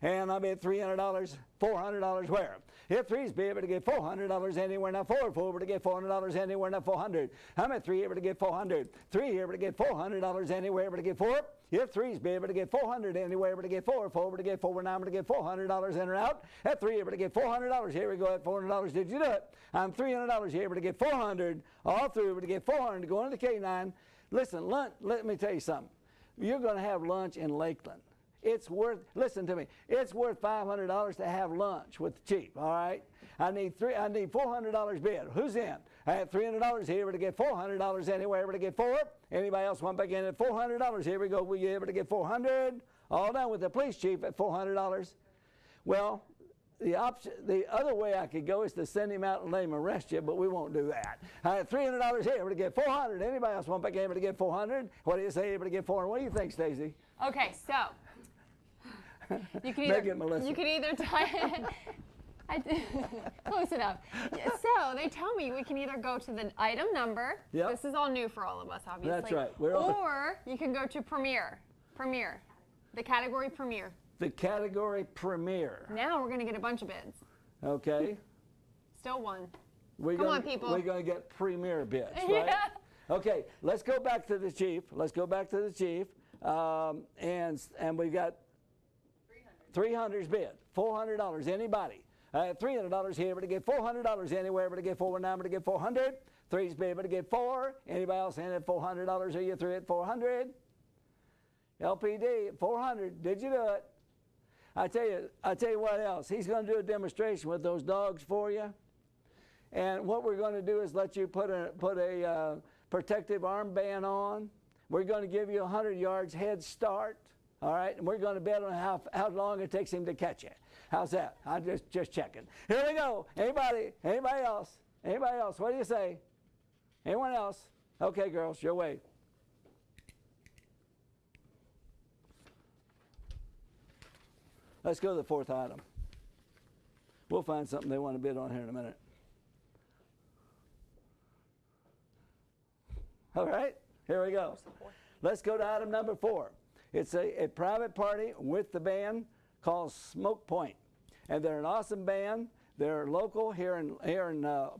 And I bid $300, $400 where? If 3's be able to get $400 anywhere, now 4 able to get $400 anywhere, now 400. I'm at 3 able to get 400. 3 able to get $400 anywhere, able to get 4. If 3's be able to get 400 anywhere, able to get 4. 4 able to get 4, now I'm able to get $400 in or out. At 3 able to get $400. Here we go at $400. Did you do it? I'm $300 here able to get 400. All through able to get 400 to go into the K9. Listen, let me tell you something. You're going to have lunch in Lakeland. It's worth, listen to me, it's worth $500 to have lunch with the chief, all right? I need $400 bid. Who's in? I have $300 here to get $400 anywhere to get 4. Anybody else want back in at $400? Here we go. We able to get 400. All done with the police chief at $400. Well, the other way I could go is to send him out and let him arrest you, but we won't do that. I have $300 here to get 400. Anybody else want back in to get 400? What do you say able to get 400? What do you think, Stacy?
Okay, so you can either close enough. So they tell me we can either go to the item number.
Yep.
This is all new for all of us, obviously.
That's right.
Or you can go to Premier, the category Premier.
The category Premier.
Now we're going to get a bunch of bids.
Okay.
Still one.
Come
on, people.
We're going to get Premier bids, right?
Yeah.
Okay, let's go back to the chief. And we've got 300's bid. $400. Anybody? $300 here, able to get $400 anywhere, able to get 4, 9, able to get 400. 3's be able to get 4. Anybody else in at $400? Are you 3 at 400? LPD at 400. Did you do it? I tell you what else. He's going to do a demonstration with those dogs for you. And what we're going to do is let you put a protective armband on. We're going to give you 100 yards head start. All right, and we're going to bet on how long it takes him to catch you. How's that? I'm just checking. Here we go. Anybody else? Anybody else? What do you say? Anyone else? Okay, girls, your way. Let's go to the fourth item. We'll find something they want to bid on here in a minute. All right, here we go. Let's go to item number 4. It's a private party with the band called Smoke Point. And they're an awesome band. They're local here in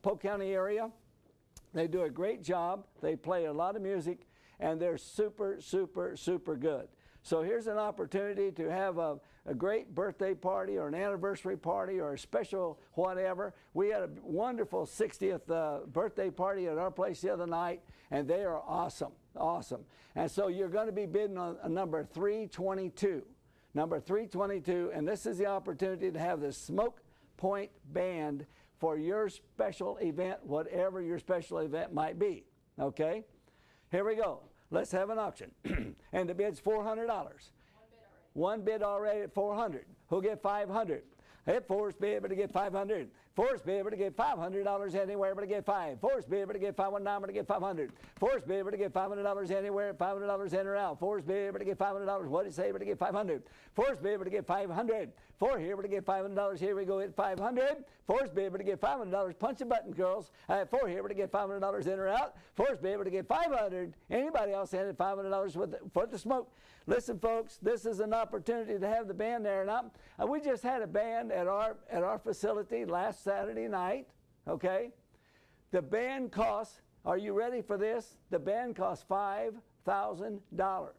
Polk County area. They do a great job. They play a lot of music, and they're super, super, super good. So here's an opportunity to have a great birthday party or an anniversary party or a special whatever. We had a wonderful 60th birthday party at our place the other night, and they are awesome, awesome. And so you're going to be bidding on number 322. Number 322, and this is the opportunity to have the Smoke Point Band for your special event, whatever your special event might be. Okay? Here we go. Let's have an auction. And the bid's $400. One bid already at $400. Who'll get $500? At 4's be able to get $500. 4's be able to get $500 anywhere, able to get 5. 4's be able to get 5, 1, 9, able to get 500. 4's be able to get $500 anywhere, $500 in or out. 4's be able to get $500. What did it say? Able to get 500. 4's be able to get 500. 4 here, able to get $500. Here we go at 500. 4's be able to get $500. Punch a button, girls. 4 here, able to get $500 in or out. 4's be able to get 500. Anybody else in at $500 for the smoke? Listen, folks, this is an opportunity to have the band there. And we just had a band at our facility last Saturday night, okay? The band costs, are you ready for this? The band costs $5,000.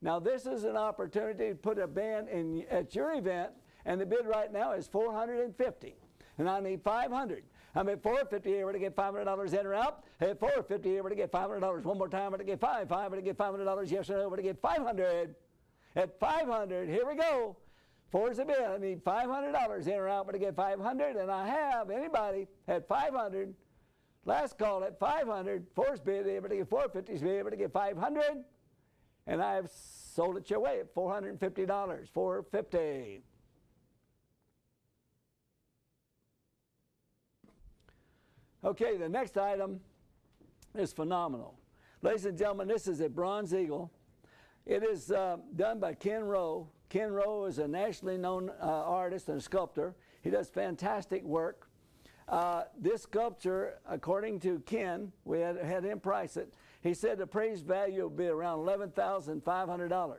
Now, this is an opportunity to put a band at your event, and the bid right now is $450. And I need $500. I'm at $450 here to get $500 in or out. At $450 here to get $500. One more time to get $500 to get $500. Yes or no to get $500. At $500, here we go. 4's the bid. I need $500 in or out to get $500, and I have anybody at $500. Last call at $500. 4's bid able to get $450's bid able to get $500, and I have sold it your way at $450. $450. Okay, the next item is phenomenal. Ladies and gentlemen, this is a bronze eagle. It is done by Ken Rowe. Ken Rowe is a nationally known artist and sculptor. He does fantastic work. This sculpture, according to Ken, we had him price it. He said the appraised value will be around $11,500.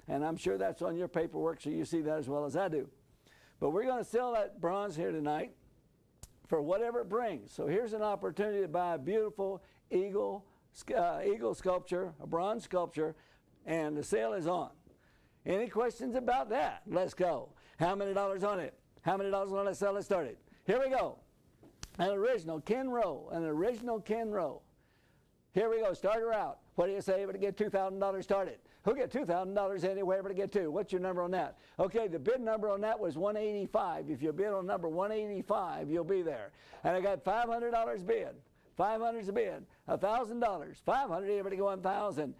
And I'm sure that's on your paperwork, so you see that as well as I do. But we're going to sell that bronze here tonight for whatever it brings. So here's an opportunity to buy a beautiful eagle sculpture, a bronze sculpture, and the sale is on. Any questions about that? Let's go. How many dollars on it? How many dollars on it? Sell it started. Here we go. An original Ken Rowe. An original Ken Rowe. Here we go. Start her out. What do you say? Able to get $2,000 started. Who'll get $2,000 anywhere able to get 2? What's your number on that? Okay, the bid number on that was $185. If you bid on number 185, you'll be there. And I got $500 bid. 500's a bid. $1,000. 500 able to go $1,000.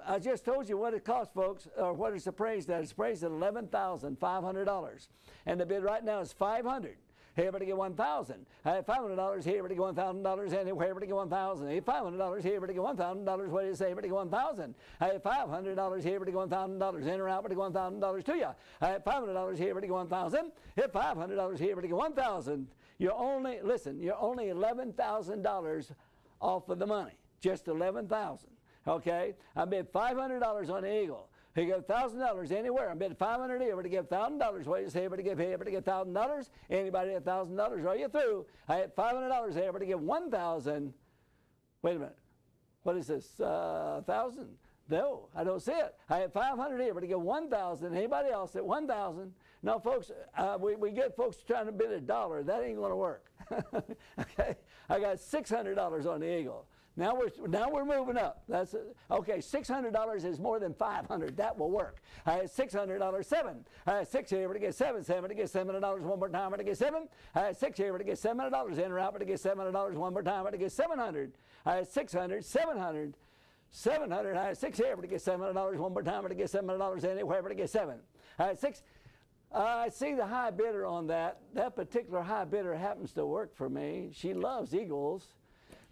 I just told you what it costs, folks, or what it's appraised at. It's appraised at $11,500. And the bid right now is $500. Able to get $1,000. I have $500 here, able to get $1,000 anywhere, able to get $1,000. I have $500 here, able to get $1,000. What do you say? Able to get $1,000. I have $500 here, able to get $1,000 in or out, able to get $1,000 to you. I have $500 here, able to get $1,000. I have $500 here, able to get $1,000. You're only $11,000 off of the money. Just $11,000. Okay? I bid $500 on the eagle. He got $1,000 anywhere. I bid $500 here to get $1,000. What do you say? Able to get $1,000. Anybody at $1,000? Are you through? I had $500 able to get $1,000. Wait a minute. What is this? $1,000. No, I don't see it. I had 500 here, but I get 1,000. Anybody else at 1,000? No, folks, we get folks trying to bid $1. That ain't going to work. Okay, I got $600 on the eagle. Now we're moving up. That's okay. $600 is more than 500. That will work. I had $600. 7. I had 6 here, but I get 7. 7 to get $700 one more time, but I get 7. I had 6 here, but I get $700 in or out, but I get $700 one more time, but I get 700. I had 600, 700. 700, I had 6 here, but I get $700 one more time, but I get $700 anywhere, but I get 7. I had 6. I see the high bidder on that. That particular high bidder happens to work for me. She loves eagles.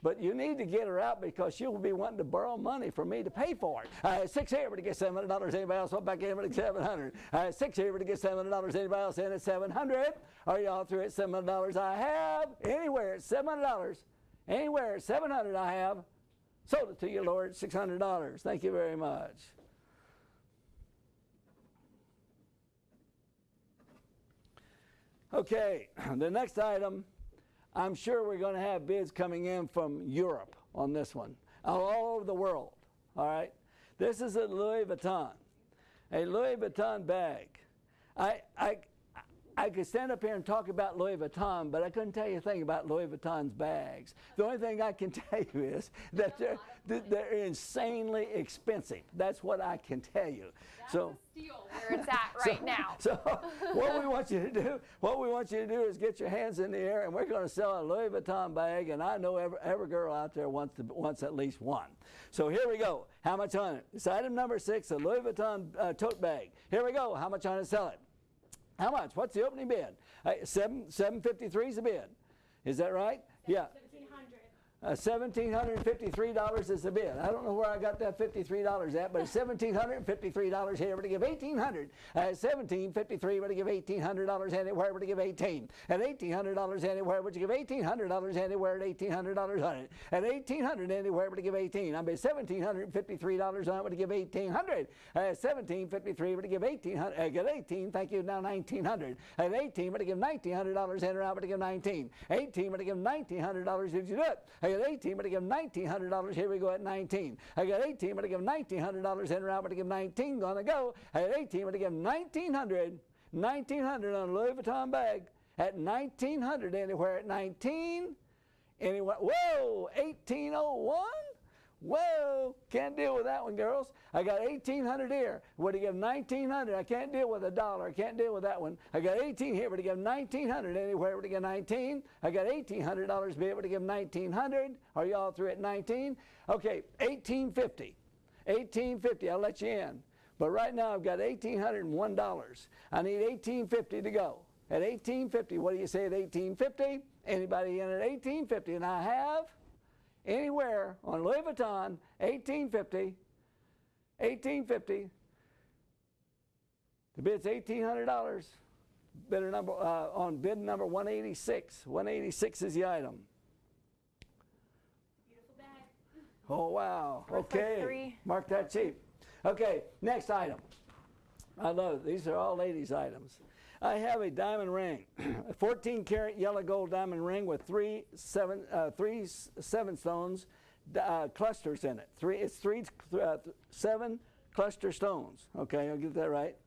But you need to get her out because she will be wanting to borrow money from me to pay for it. I had 6 here, but to get $700. Anybody else want back in, but to get 700. I had 6 here, but to get $700. Anybody else in at 700? Are y'all through at $700? I have anywhere at $700. Anywhere at 700 I have. Sold it to you, Lord, $600. Thank you very much. Okay, the next item, I'm sure we're going to have bids coming in from Europe on this one, all over the world, all right? This is a Louis Vuitton bag. I could stand up here and talk about Louis Vuitton, but I couldn't tell you a thing about Louis Vuitton's bags. The only thing I can tell you is that they're insanely expensive. That's what I can tell you.
That's a steal where it's at right now.
So what we want you to do is get your hands in the air, and we're going to sell a Louis Vuitton bag, and I know every girl out there wants at least one. So here we go. How much on it? It's item number 6, a Louis Vuitton tote bag. Here we go. How much on it? Sell it. How much? What's the opening bid? $753 is the bid. Is that right? Yeah. $1,753 is the bid. I don't know where I got that $53 at, but it's $1,753 here, but to give $1,800. $1,753, but to give $1,800 anywhere, but to give $18. At $1,800 anywhere, but to give $1,800 anywhere at $1,800 on it. At $1,800 anywhere, but to give $18. I mean $1,753 on it, but to give $1,800. $1,753, but to give $1,800. I get $18. Thank you. Now $1,900. At $18, but to give $1,900 in or out, but to give $19. $18, but to give $1,900. Did you do it? I got 18, but I give $1,900. Here we go at 19. I got 18, but I give $1,900 in or out, but I give 19. Gonna go. I got 18, but I give $1,900. $1,900 on a Louis Vuitton bag. At $1,900 anywhere at 19. Anywhere. Whoa, 1801. Whoa, can't deal with that one, girls. I got $1,800 here. Would he give $1,900? I can't deal with $1. I can't deal with that one. I got 18 here. Would he give $1,900 anywhere? Would he give 19? I got $1,800 bid. Would he give $1,900? Are y'all through at 19? Okay, $1,850. $1,850. I'll let you in. But right now I've got $1,801. I need $1,850 to go. At $1,850, what do you say at $1,850? Anybody in at $1,850? And I have anywhere on Louis Vuitton, $1,850. $1,850. The bid's $1,800. Bidder number on bid number 186. 186 is the item.
Beautiful bag.
Oh wow.
Worth
Okay.
like 3.
Mark that cheap. Okay. Next item. I love it. These are all ladies' items. I have a diamond ring, a 14-karat yellow gold diamond ring with three seven stones clusters in it. It's 7 cluster stones. Okay, I'll get that right.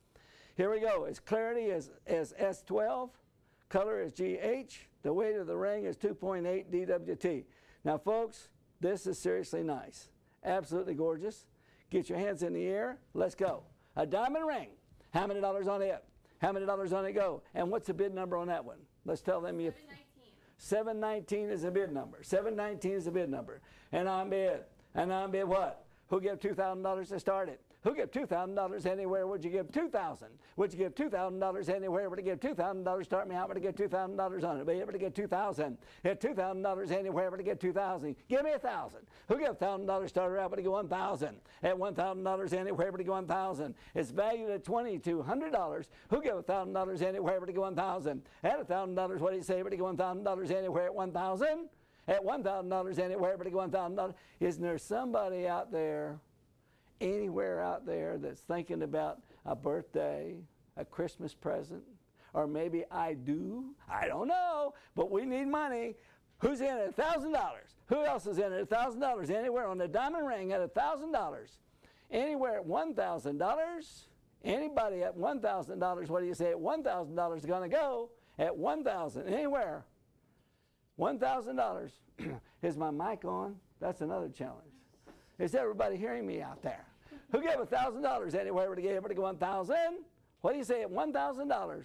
Here we go. Its clarity is S12. Color is GH. The weight of the ring is 2.8 DWT. Now, folks, this is seriously nice. Absolutely gorgeous. Get your hands in the air. Let's go. A diamond ring. How many dollars on it? How many dollars on it go? And what's the bid number on that one? Let's tell them you. 719 is the bid number. 719 is the bid number. And I'm bid. And I'm bid what? Who gave $2,000 to start it? Who gave $2,000 anywhere? Would you give $2,000? Would you give $2,000 anywhere? Would you give $2,000? Start me out. Would you give $2,000 on it? Be able to get $2,000. At $2,000 anywhere? Would you get $2,000? Give me $1,000. Who gave $1,000 starter out? Would you get $1,000? At $1,000 anywhere? Would you get $1,000? It's valued at $2,200. Who gave $1,000 anywhere? Would you get $1,000? At $1,000, what do you say? Would you get $1,000 anywhere? At $1,000? At $1,000 anywhere? Would you get $1,000? Isn't there somebody out there? Anywhere out there that's thinking about a birthday, a Christmas present, or maybe I don't know, but we need money. Who's in it? $1,000. Who else is in it? $1,000 anywhere on the diamond ring at $1,000. Anywhere at $1,000. Anybody at $1,000, what do you say at $1,000 is going to go at $1,000? Anywhere. $1,000. Is my mic on? That's another challenge. Is everybody hearing me out there? Who gave $1,000 anywhere? Everybody gave everybody 1,000? What do you say at $1,000?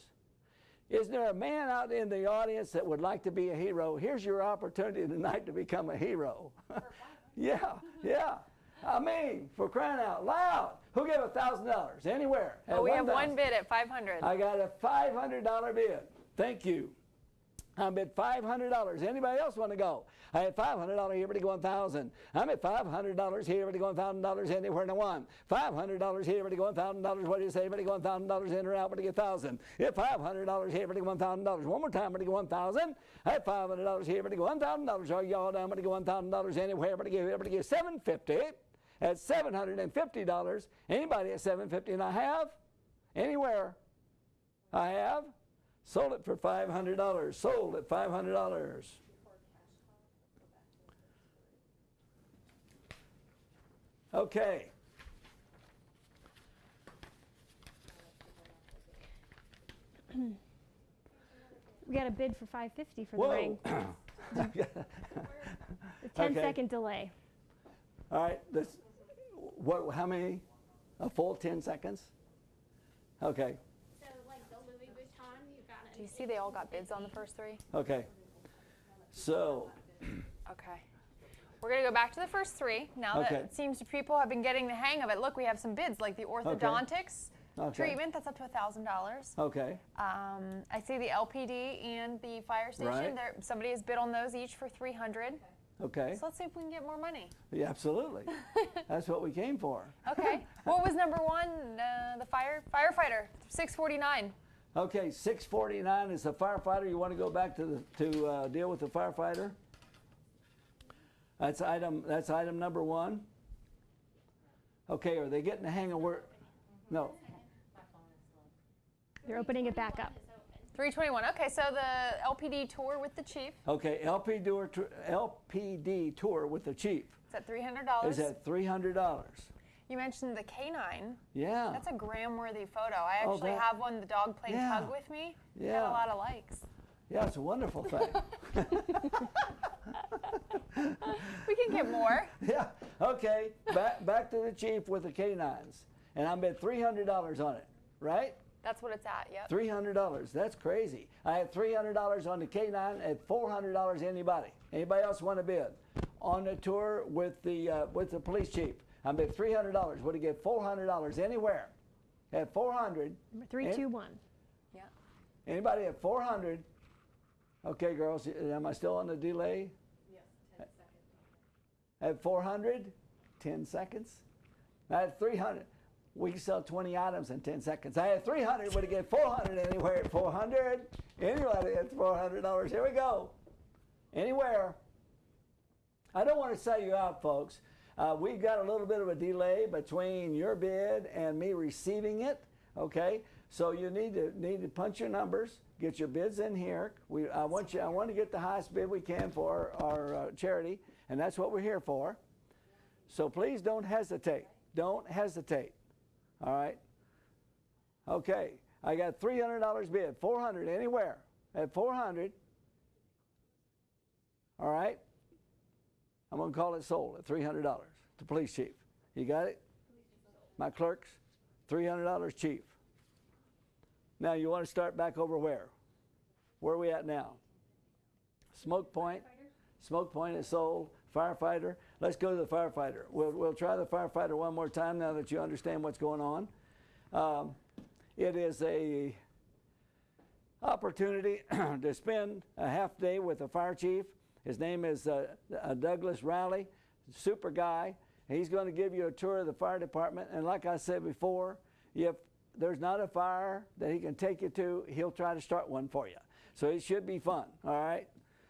Is there a man out in the audience that would like to be a hero? Here's your opportunity tonight to become a hero. Yeah, yeah. I mean, for crying out loud. Who gave $1,000 anywhere?
Oh, we have one bid at $500.
I got a $500 bid. Thank you. I bid $500. Anybody else want to go? I had $500 here, everybody go 1,000. I'm at $500 here, everybody go $1,000 anywhere in the one. $500 here, everybody go $1,000. What do you say? Everybody go $1,000 in or out, everybody get 1,000. If $500 here, everybody go $1,000. One more time, everybody go 1,000. I had $500 here, everybody go $1,000. All y'all down, everybody go $1,000 anywhere, everybody get $750. At $750. Anybody at $750 and I have? Anywhere. I have. Sold it for $500. Sold at $500. Okay.
We got a bid for $550 for the ring. The 10-second delay.
All right. What? How many? A full 10 seconds? Okay.
So, like the Louis Vuitton, you got it. Do you see they all got bids on the first three?
Okay. So.
Okay. We're going to go back to the first three. Now that it seems people have been getting the hang of it. Look, we have some bids like the orthodontics treatment. That's up to $1,000.
Okay.
I see the LPD and the fire station.
Right.
Somebody has bid on those each for $300.
Okay.
So let's see if we can get more money.
Yeah, absolutely. That's what we came for.
Okay. What was number one? The firefighter, $649.
Okay, $649 is the firefighter. You want to go back to deal with the firefighter? That's item number one. Okay, are they getting the hang of where? No.
They're opening it back up.
$321. Okay, so the LPD tour with the chief.
Okay, LPD tour with the chief.
It's at $300.
Is at $300.
You mentioned the canine.
Yeah.
That's a gram-worthy photo. I actually have one, the dog playing tug with me.
Yeah.
Got a lot of likes.
Yeah, it's a wonderful thing.
We can get more.
Yeah. Okay. Back to the chief with the canines, and I bet $300 on it. Right?
That's what it's at. Yep.
$300. That's crazy. I had $300 on the canine. At $400. Anybody? Anybody else want to bid on the tour with the police chief? I bet $300. Would he get $400 anywhere? At $400.
321.
Yeah.
Anybody at $400? Okay, girls, am I still on the delay?
Yes, 10 seconds.
At $400, 10 seconds. At $300, we can sell 20 items in 10 seconds. I had $300, would it get $400 anywhere at $400? Anybody at $400? Here we go. Anywhere. I don't want to sell you out, folks. We've got a little bit of a delay between your bid and me receiving it. Okay, so you need to punch your numbers. Get your bids in here. I want to get the highest bid we can for our charity, and that's what we're here for. So please don't hesitate. Don't hesitate. All right. Okay. I got $300 bid. $400 anywhere at $400. All right. I'm going to call it sold at $300. The police chief. You got it? My clerks. $300 chief. Now you want to start back over where? Where are we at now? Smoke Point. Smoke Point is sold. Firefighter. Let's go to the firefighter. We'll try the firefighter one more time now that you understand what's going on. It is a opportunity to spend a half day with the fire chief. His name is Douglas Rowley. Super guy. He's going to give you a tour of the fire department. And like I said before, if there's not a fire that he can take you to, he'll try to start one for you. So it should be fun, all right?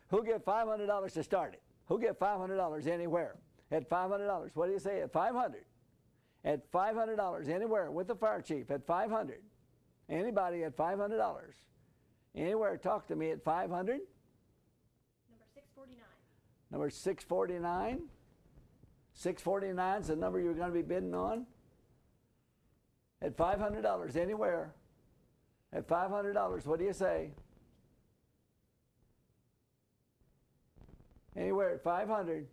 Who'll get $500 to start it? Who'll get $500 anywhere? At $500, what do you say? At $500. At $500 anywhere with the fire chief at $500. Anybody at $500. Anywhere, talk to me at $500.
Number 649.
Number 649. 649 is the number you're going to be bidding on. At $500, anywhere. At $500, what do you say? Anywhere at 500.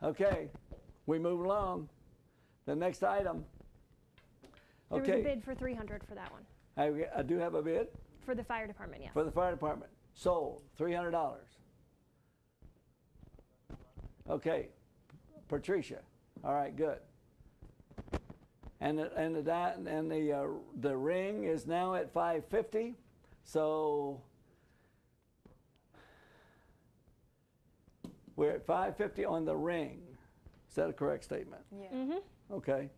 Okay, we move along. The next item.
There
Okay.
was a bid for $300 for that one.
I do have a bid.
For the fire department, yes.
For the fire department. Sold, $300. Okay, Patricia. All right, good. And the ring is now at $550. So we're at $550 on the ring. Is that a correct statement?
Yeah.
Mm-hmm.
Okay.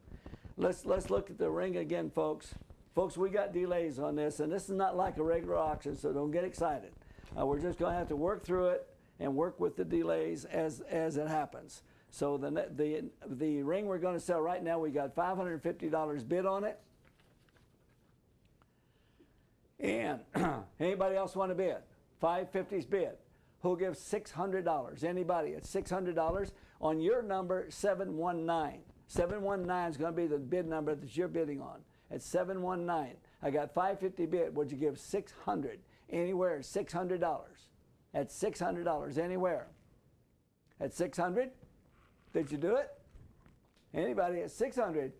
Let's look at the ring again, folks. Folks, we got delays on this, and this is not like a regular auction, so don't get excited. We're just going to have to work through it and work with the delays as it happens. So the ring we're going to sell right now, we got $550 bid on it. And anybody else want to bid? 550's bid. Who'll give $600? Anybody at $600 on your number 719. 719 is going to be the bid number that you're bidding on. At 719. I got 550 bid. Would you give 600? Anywhere at $600. At $600 anywhere. At 600? Did you do it? Anybody at 600?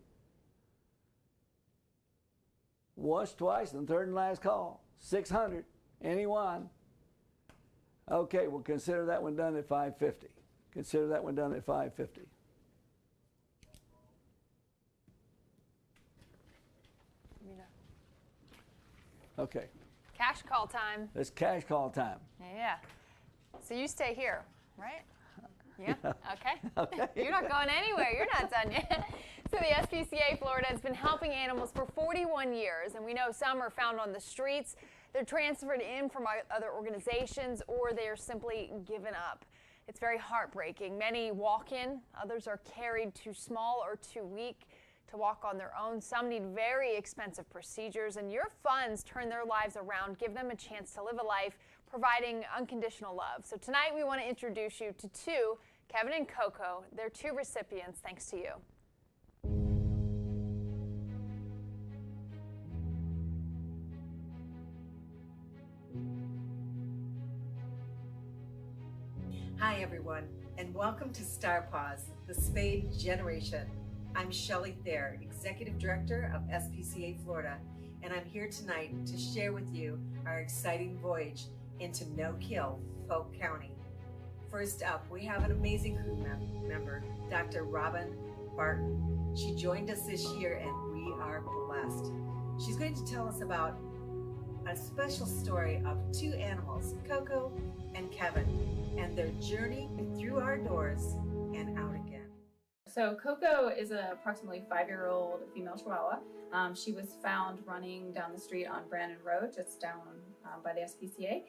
Once, twice, and third and last call. 600. Anyone? Okay, we'll consider that one done at 550. Consider that one done at 550. Okay.
Cash call time.
It's cash call time.
Yeah. So you stay here, right? Yeah? Okay. You're not going anywhere. You're not done yet. So the SPCA Florida has been helping animals for 41 years, and we know some are found on the streets. They're transferred in from other organizations, or they are simply given up. It's very heartbreaking. Many walk in, others are carried too small or too weak to walk on their own. Some need very expensive procedures, and your funds turn their lives around, give them a chance to live a life providing unconditional love. So tonight we want to introduce you to two, Kevin and Coco. They're two recipients thanks to you.
Hi everyone, and welcome to Paws, the Spayed Generation. I'm Shelley Thayer, Executive Director of SPCA Florida, and I'm here tonight to share with you our exciting voyage into no-kill Polk County. First up, we have an amazing crew member, Dr. Robin Barton. She joined us this year and we are blessed. She's going to tell us about a special story of two animals, Coco and Kevin, and their journey through our doors and out again.
So Coco is an approximately 5-year-old female Chihuahua. She was found running down the street on Brandon Road, just down by the SPCA.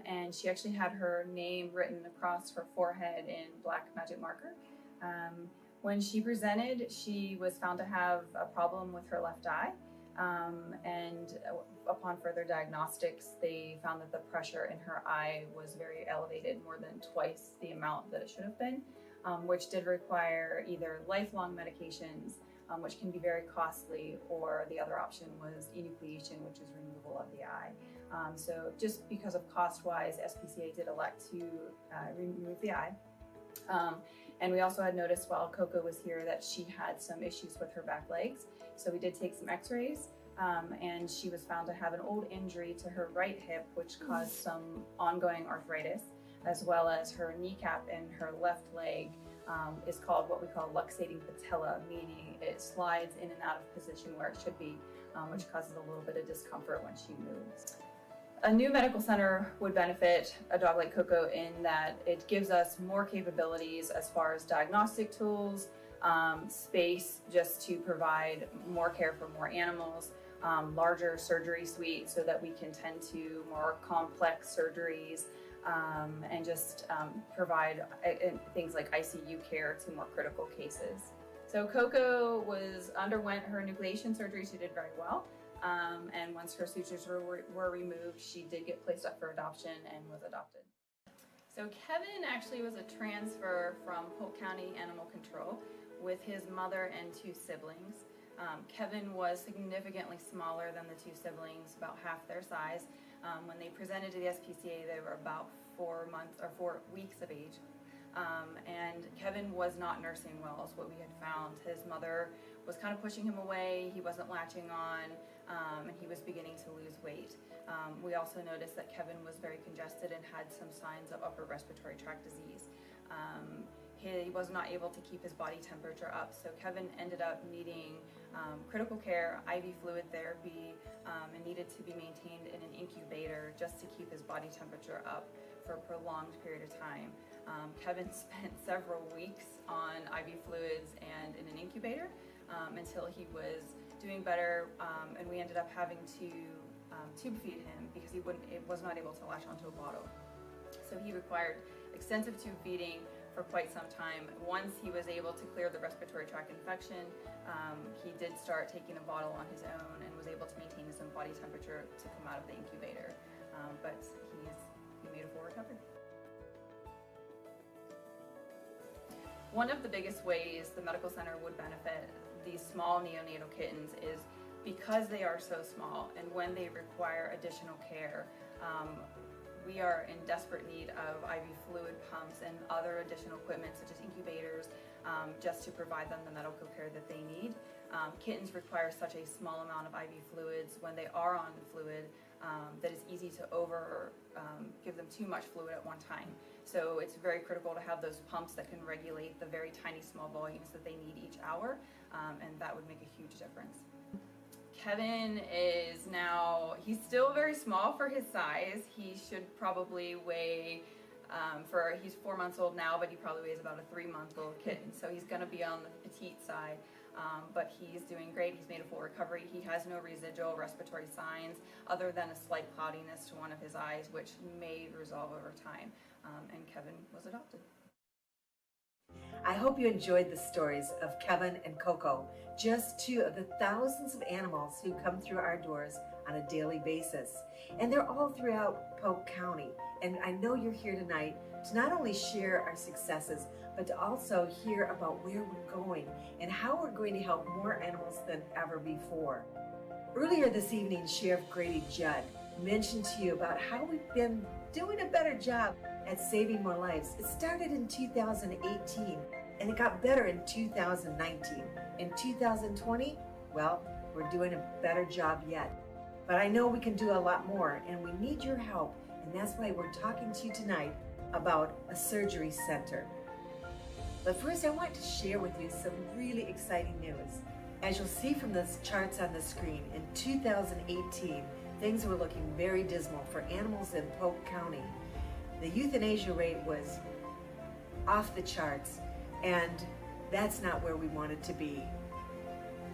And she actually had her name written across her forehead in black magic marker. When she presented, she was found to have a problem with her left eye. And upon further diagnostics, they found that the pressure in her eye was very elevated, more than twice the amount that it should have been, which did require either lifelong medications, which can be very costly, or the other option was enucleation, which is removal of the eye. So just because of cost-wise, SPCA did elect to remove the eye. And we also had noticed while Coco was here that she had some issues with her back legs. So we did take some x-rays, and she was found to have an old injury to her right hip, which caused some ongoing arthritis, as well as her kneecap and her left leg is called what we call luxating patella, meaning it slides in and out of position where it should be, which causes a little bit of discomfort when she moves. A new medical center would benefit a dog like Coco in that it gives us more capabilities as far as diagnostic tools, space just to provide more care for more animals, larger surgery suite so that we can tend to more complex surgeries, and just provide things like ICU care to more critical cases. So Coco underwent her enucleation surgery. She did very well. And once her sutures were removed, she did get placed up for adoption and was adopted. So Kevin actually was a transfer from Polk County Animal Control with his mother and 2 siblings. Kevin was significantly smaller than the 2 siblings, about half their size. When they presented to the SPCA, they were about 4 weeks of age. And Kevin was not nursing well, is what we had found. His mother was kind of pushing him away, he wasn't latching on, and he was beginning to lose weight. We also noticed that Kevin was very congested and had some signs of upper respiratory tract disease. He was not able to keep his body temperature up, so Kevin ended up needing critical care, IV fluid therapy, and needed to be maintained in an incubator just to keep his body temperature up for a prolonged period of time. Kevin spent several weeks on IV fluids and in an incubator until he was doing better, and we ended up having to tube feed him because he was not able to latch onto a bottle. So he required extensive tube feeding for quite some time. Once he was able to clear the respiratory tract infection, he did start taking a bottle on his own and was able to maintain his own body temperature to come out of the incubator. But he made a full recovery. One of the biggest ways the medical center would benefit these small neonatal kittens is because they are so small and when they require additional care. We are in desperate need of IV fluid pumps and other additional equipment such as incubators just to provide them the medical care that they need. Kittens require such a small amount of IV fluids when they are on fluid that it's easy to give them too much fluid at one time. So it's very critical to have those pumps that can regulate the very tiny small volumes that they need each hour, and that would make a huge difference. Kevin is now, he's still very small for his size. He should probably weigh, he's 4 months old now, but he probably weighs about a 3-month-old kitten. So he's gonna be on the petite side, but he's doing great. He's made a full recovery. He has no residual respiratory signs other than a slight cloudiness to one of his eyes, which may resolve over time. And Kevin was adopted.
I hope you enjoyed the stories of Kevin and Coco, just 2 of the thousands of animals who come through our doors on a daily basis. And they're all throughout Polk County. And I know you're here tonight to not only share our successes, but to also hear about where we're going and how we're going to help more animals than ever before. Earlier this evening, Sheriff Grady Judd mentioned to you about how we've been doing a better job at saving more lives. It started in 2018 and it got better in 2019. In 2020, well, we're doing a better job yet. But I know we can do a lot more and we need your help, and that's why we're talking to you tonight about a surgery center. But first I want to share with you some really exciting news. As you'll see from the charts on the screen, in 2018, things were looking very dismal for animals in Polk County. The euthanasia rate was off the charts, and that's not where we wanted to be.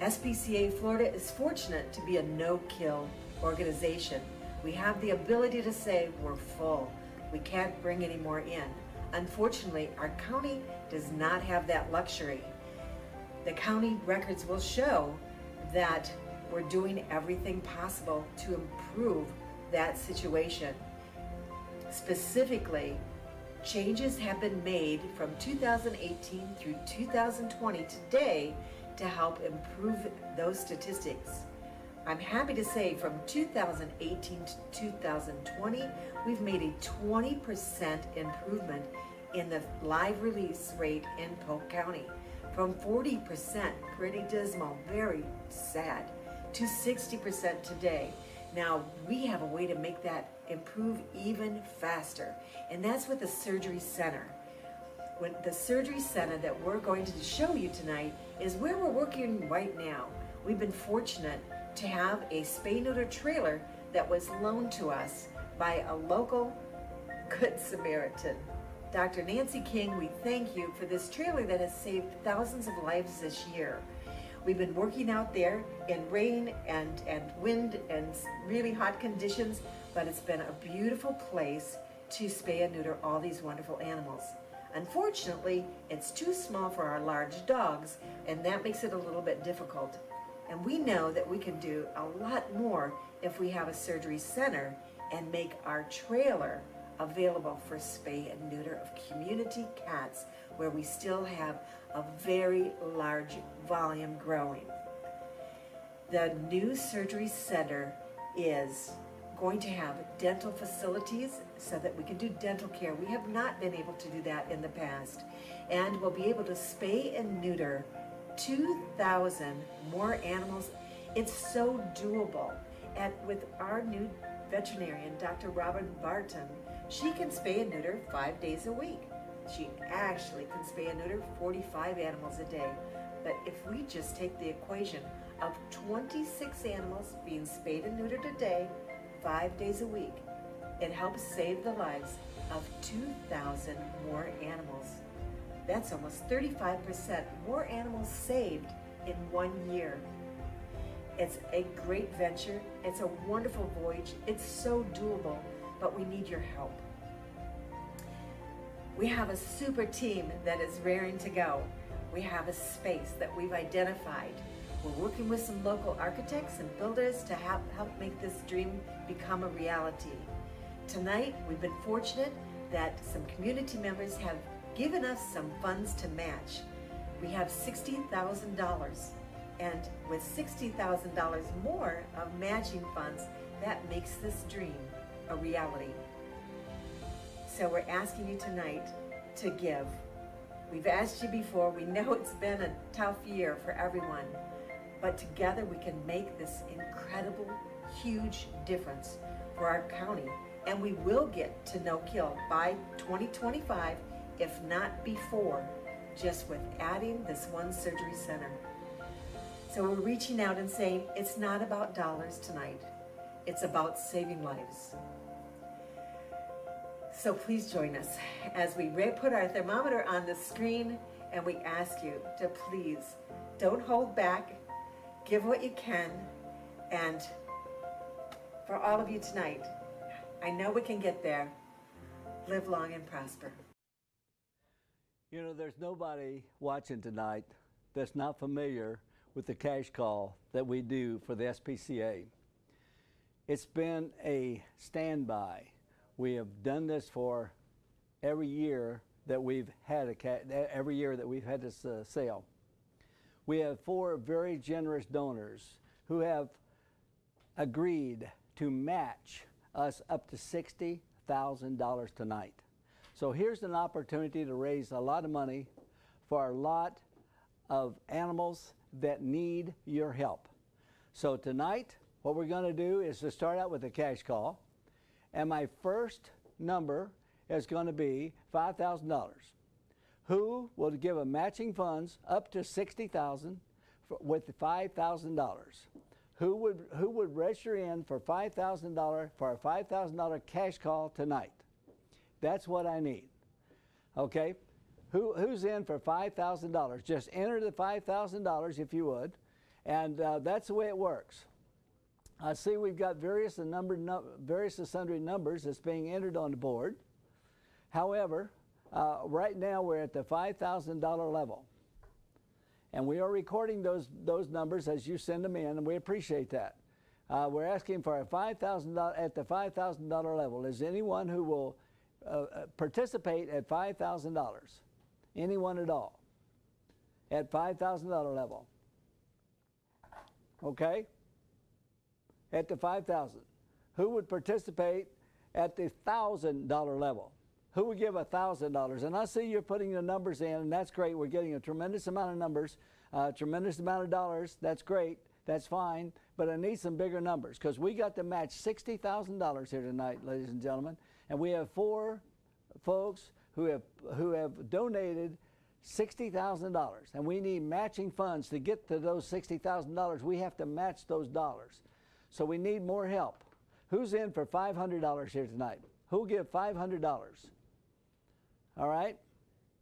SPCA Florida is fortunate to be a no-kill organization. We have the ability to say we're full. We can't bring any more in. Unfortunately, our county does not have that luxury. The county records will show that we're doing everything possible to improve that situation. Specifically, changes have been made from 2018 through 2020 today to help improve those statistics. I'm happy to say from 2018 to 2020, we've made a 20% improvement in the live release rate in Polk County. From 40%, pretty dismal, very sad, to 60% today. Now, we have a way to make that improve even faster, and that's with the surgery center. When the surgery center that we're going to show you tonight is where we're working right now. We've been fortunate to have a spay-neuter trailer that was loaned to us by a local Good Samaritan. Dr. Nancy King, we thank you for this trailer that has saved thousands of lives this year. We've been working out there in rain and wind and really hot conditions, but it's been a beautiful place to spay and neuter all these wonderful animals. Unfortunately, it's too small for our large dogs, and that makes it a little bit difficult. And we know that we can do a lot more if we have a surgery center and make our trailer available for spay and neuter of community cats, where we still have a very large volume growing. The new surgery center is going to have dental facilities so that we can do dental care. We have not been able to do that in the past. And we'll be able to spay and neuter 2,000 more animals. It's so doable. And with our new veterinarian, Dr. Robin Barton, she can spay and neuter 5 days a week. She actually can spay and neuter 45 animals a day. But if we just take the equation of 26 animals being spayed and neutered a day, 5 days a week, it helps save the lives of 2,000 more animals. That's almost 35% more animals saved in 1 year. It's a great venture. It's a wonderful voyage. It's so doable, but we need your help. We have a super team that is raring to go. We have a space that we've identified. We're working with some local architects and builders to help make this dream become a reality. Tonight, we've been fortunate that some community members have given us some funds to match. We have $60,000, and with $60,000 more of matching funds, that makes this dream a reality. So we're asking you tonight to give. We've asked you before. We know it's been a tough year for everyone, but together we can make this incredible, huge difference for our county. And we will get to no kill by 2025, if not before, just with adding this one surgery center. So we're reaching out and saying, it's not about dollars tonight. It's about saving lives. So please join us as we put our thermometer on the screen, and we ask you to please don't hold back, give what you can, and for all of you tonight, I know we can get there. Live long and prosper.
You know, there's nobody watching tonight that's not familiar with the cash call that we do for the SPCA. It's been a standby. We have done this for every year that we've had this sale. We have 4 very generous donors who have agreed to match us up to $60,000 tonight. So here's an opportunity to raise a lot of money for a lot of animals that need your help. So tonight, what we're going to do is to start out with a cash call. And my first number is going to be $5,000. Who will give a matching funds up to $60,000 with $5,000? Who would register in for $5,000 for a $5,000 cash call tonight? That's what I need. Okay? Who's in for $5,000? Just enter the $5,000 if you would, and that's the way it works. I see we've got various and sundry numbers that's being entered on the board. However, right now we're at the $5,000 level. And we are recording those numbers as you send them in, and we appreciate that. We're asking for a $5,000 at the $5,000 level. Is anyone who will participate at $5,000? Anyone at all? At $5,000 level? Okay? At the $5,000. Who would participate at the $1,000 level? Who would give $1,000? And I see you're putting the numbers in, and that's great. We're getting a tremendous amount of numbers, tremendous amount of dollars. That's great. That's fine. But I need some bigger numbers, because we got to match $60,000 here tonight, ladies and gentlemen. And we have 4 folks who have donated $60,000, and we need matching funds to get to those $60,000. We have to match those dollars. So we need more help. Who's in for $500 here tonight? Who'll give $500? All right?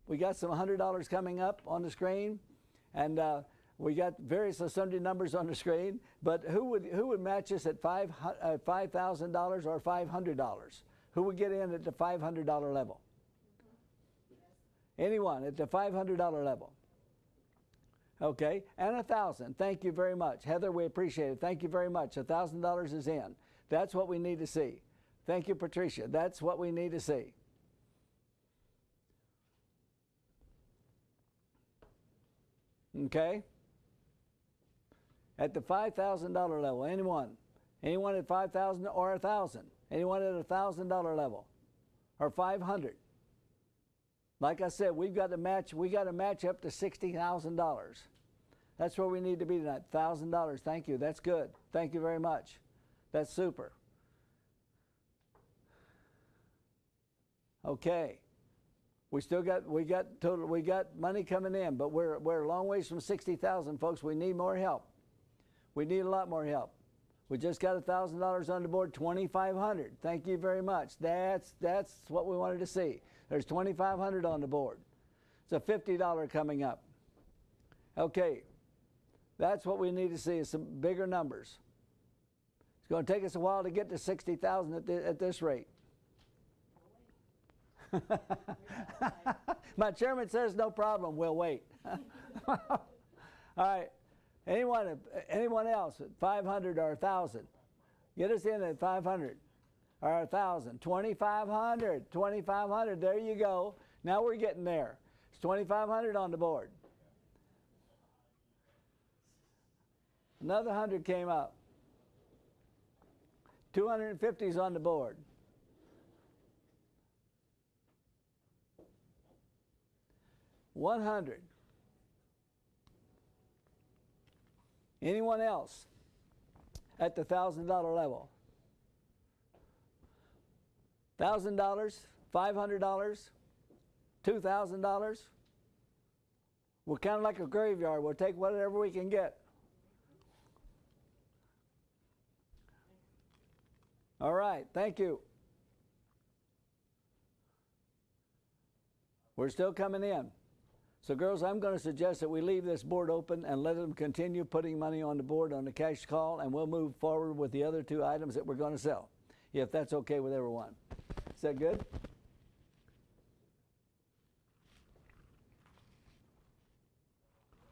We got some $100 coming up on the screen, and we got various sundry numbers on the screen. But who would match us at $5,000 or $500? Who would get in at the $500 level? Anyone at the $500 level? Okay, and $1,000. Thank you very much. Heather, we appreciate it. Thank you very much. $1,000 is in. That's what we need to see. Thank you, Patricia. That's what we need to see. Okay? At the $5,000 level, anyone at $5,000 or $1,000, anyone at $1,000 level, or $500. Like I said, we got to match up to $60,000. That's where we need to be tonight. $1,000. Thank you. That's good. Thank you very much. That's super. Okay. We got money coming in, but we're a long ways from 60,000, folks. We need more help. We need a lot more help. We just got $1,000 on the board, $2,500. Thank you very much. That's what we wanted to see. There's $2,500 on the board. It's a $50 coming up. Okay, that's what we need to see, is some bigger numbers. It's going to take us a while to get to 60,000 at this rate. My chairman says no problem, we'll wait. All right, anyone else at 500 or 1,000? Get us in at 500 or 1,000. 2,500, 2,500, there you go. Now we're getting there. It's 2,500 on the board. Another 100 came up. 250 is on the board. $100. Anyone else at the $1,000 level? $1,000, $500, $2,000. We're kind of like a graveyard. We'll take whatever we can get. All right, thank you. We're still coming in. So girls, I'm going to suggest that we leave this board open and let them continue putting money on the board on the cash call, and we'll move forward with the other two items that we're going to sell, if that's okay with everyone. Is that good?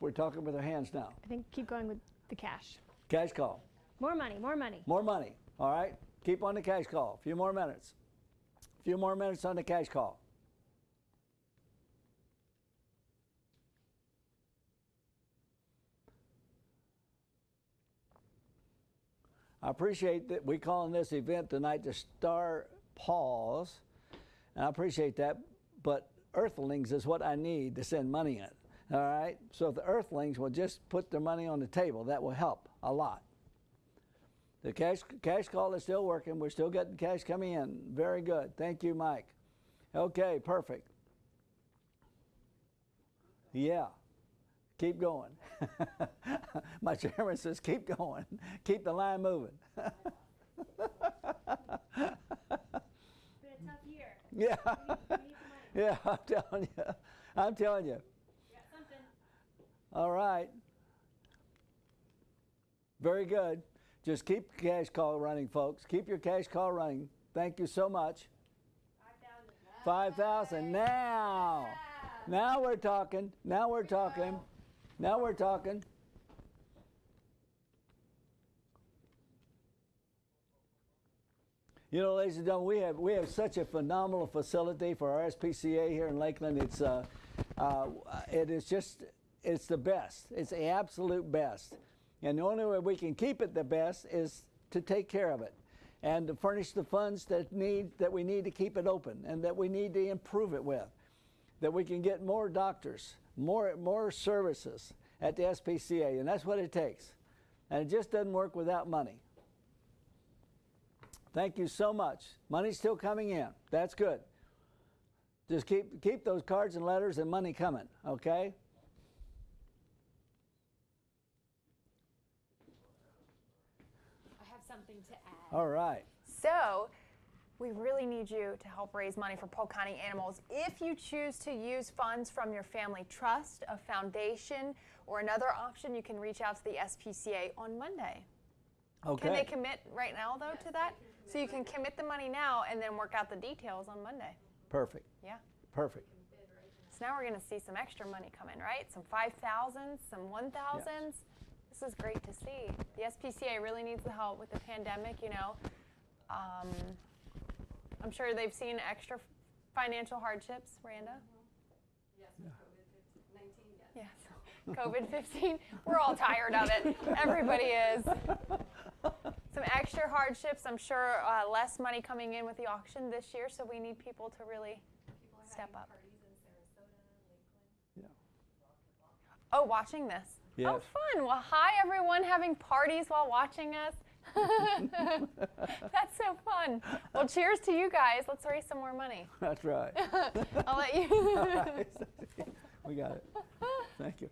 We're talking with our hands now.
I think keep going with the cash.
Cash call.
More money, more money.
More money. All right. Keep on the cash call. A few more minutes. A few more minutes on the cash call. I appreciate that we're calling this event tonight the Star Paws, and I appreciate that, but Earthlings is what I need to send money in, all right? So if the Earthlings will just put their money on the table, that will help a lot. The cash call is still working. We're still getting cash coming in. Very good. Thank you, Mike. Okay, perfect. Yeah. Keep going. My chairman says, keep going. Keep the line moving.
It's been a tough year.
Yeah.
We need the money.
Yeah, I'm telling you. I'm telling you.
We got something.
All right. Very good. Just keep the cash call running, folks. Keep your cash call running. Thank you so much. 5,000. Now. Now we're talking. Now we're talking. Now we're talking. You know, ladies and gentlemen, we have such a phenomenal facility for our SPCA here in Lakeland. It's the best. It's the absolute best. And the only way we can keep it the best is to take care of it and to furnish the funds that we need to keep it open and that we need to improve it with. That we can get more doctors, more services at the SPCA, and that's what it takes. And it just doesn't work without money. Thank you so much. Money's still coming in. That's good. Just keep those cards and letters and money coming, okay?
I have something to add.
All right.
So, we really need you to help raise money for Polk County animals. If you choose to use funds from your family trust, a foundation, or another option, you can reach out to the SPCA on Monday.
Okay.
Can they commit right now, though, to that? So you can commit the money now and then work out the details on Monday.
Perfect.
Yeah.
Perfect.
So now we're going to see some extra money come in, right? Some 5,000s, some 1,000s. Yes. This is great to see. The SPCA really needs the help with the pandemic, you know. I'm sure they've seen extra financial hardships. Randa? Yes, COVID-19, yes. COVID-15, we're all tired of it. Everybody is. Some extra hardships, I'm sure less money coming in with the auction this year, so we need people to really step up. Oh, watching this.
Yes.
Oh, fun. Well, hi, everyone having parties while watching us. That's so fun. Well, cheers to you guys. Let's raise some more money.
That's right.
I'll let you.
We got it. Thank you.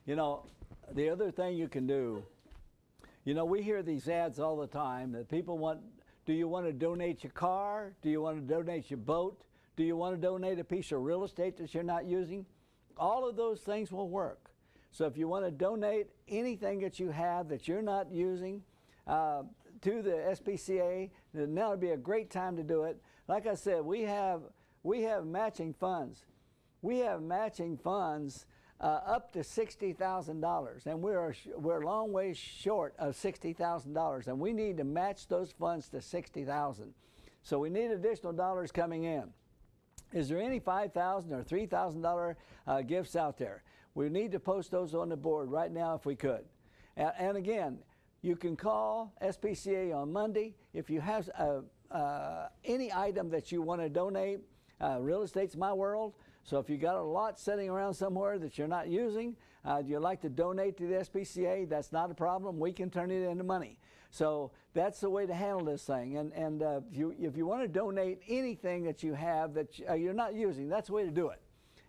You know, the other thing you can do, you know, we hear these ads all the time that people want, do you want to donate your car? Do you want to donate your boat? Do you want to donate a piece of real estate that you're not using? All of those things will work. So if you want to donate anything that you have that you're not using to the SPCA, then now would be a great time to do it. Like I said, we have matching funds. We have matching funds up to $60,000, and we're a long way short of $60,000, and we need to match those funds to $60,000. So we need additional dollars coming in. Is there any $5,000 or $3,000 gifts out there? We need to post those on the board right now if we could. And again, you can call SPCA on Monday if you have any item that you want to donate. Real estate's my world. So if you got a lot sitting around somewhere that you're not using, you'd like to donate to the SPCA, that's not a problem. We can turn it into money. So that's the way to handle this thing. And if you want to donate anything that you have that you're not using, that's the way to do it.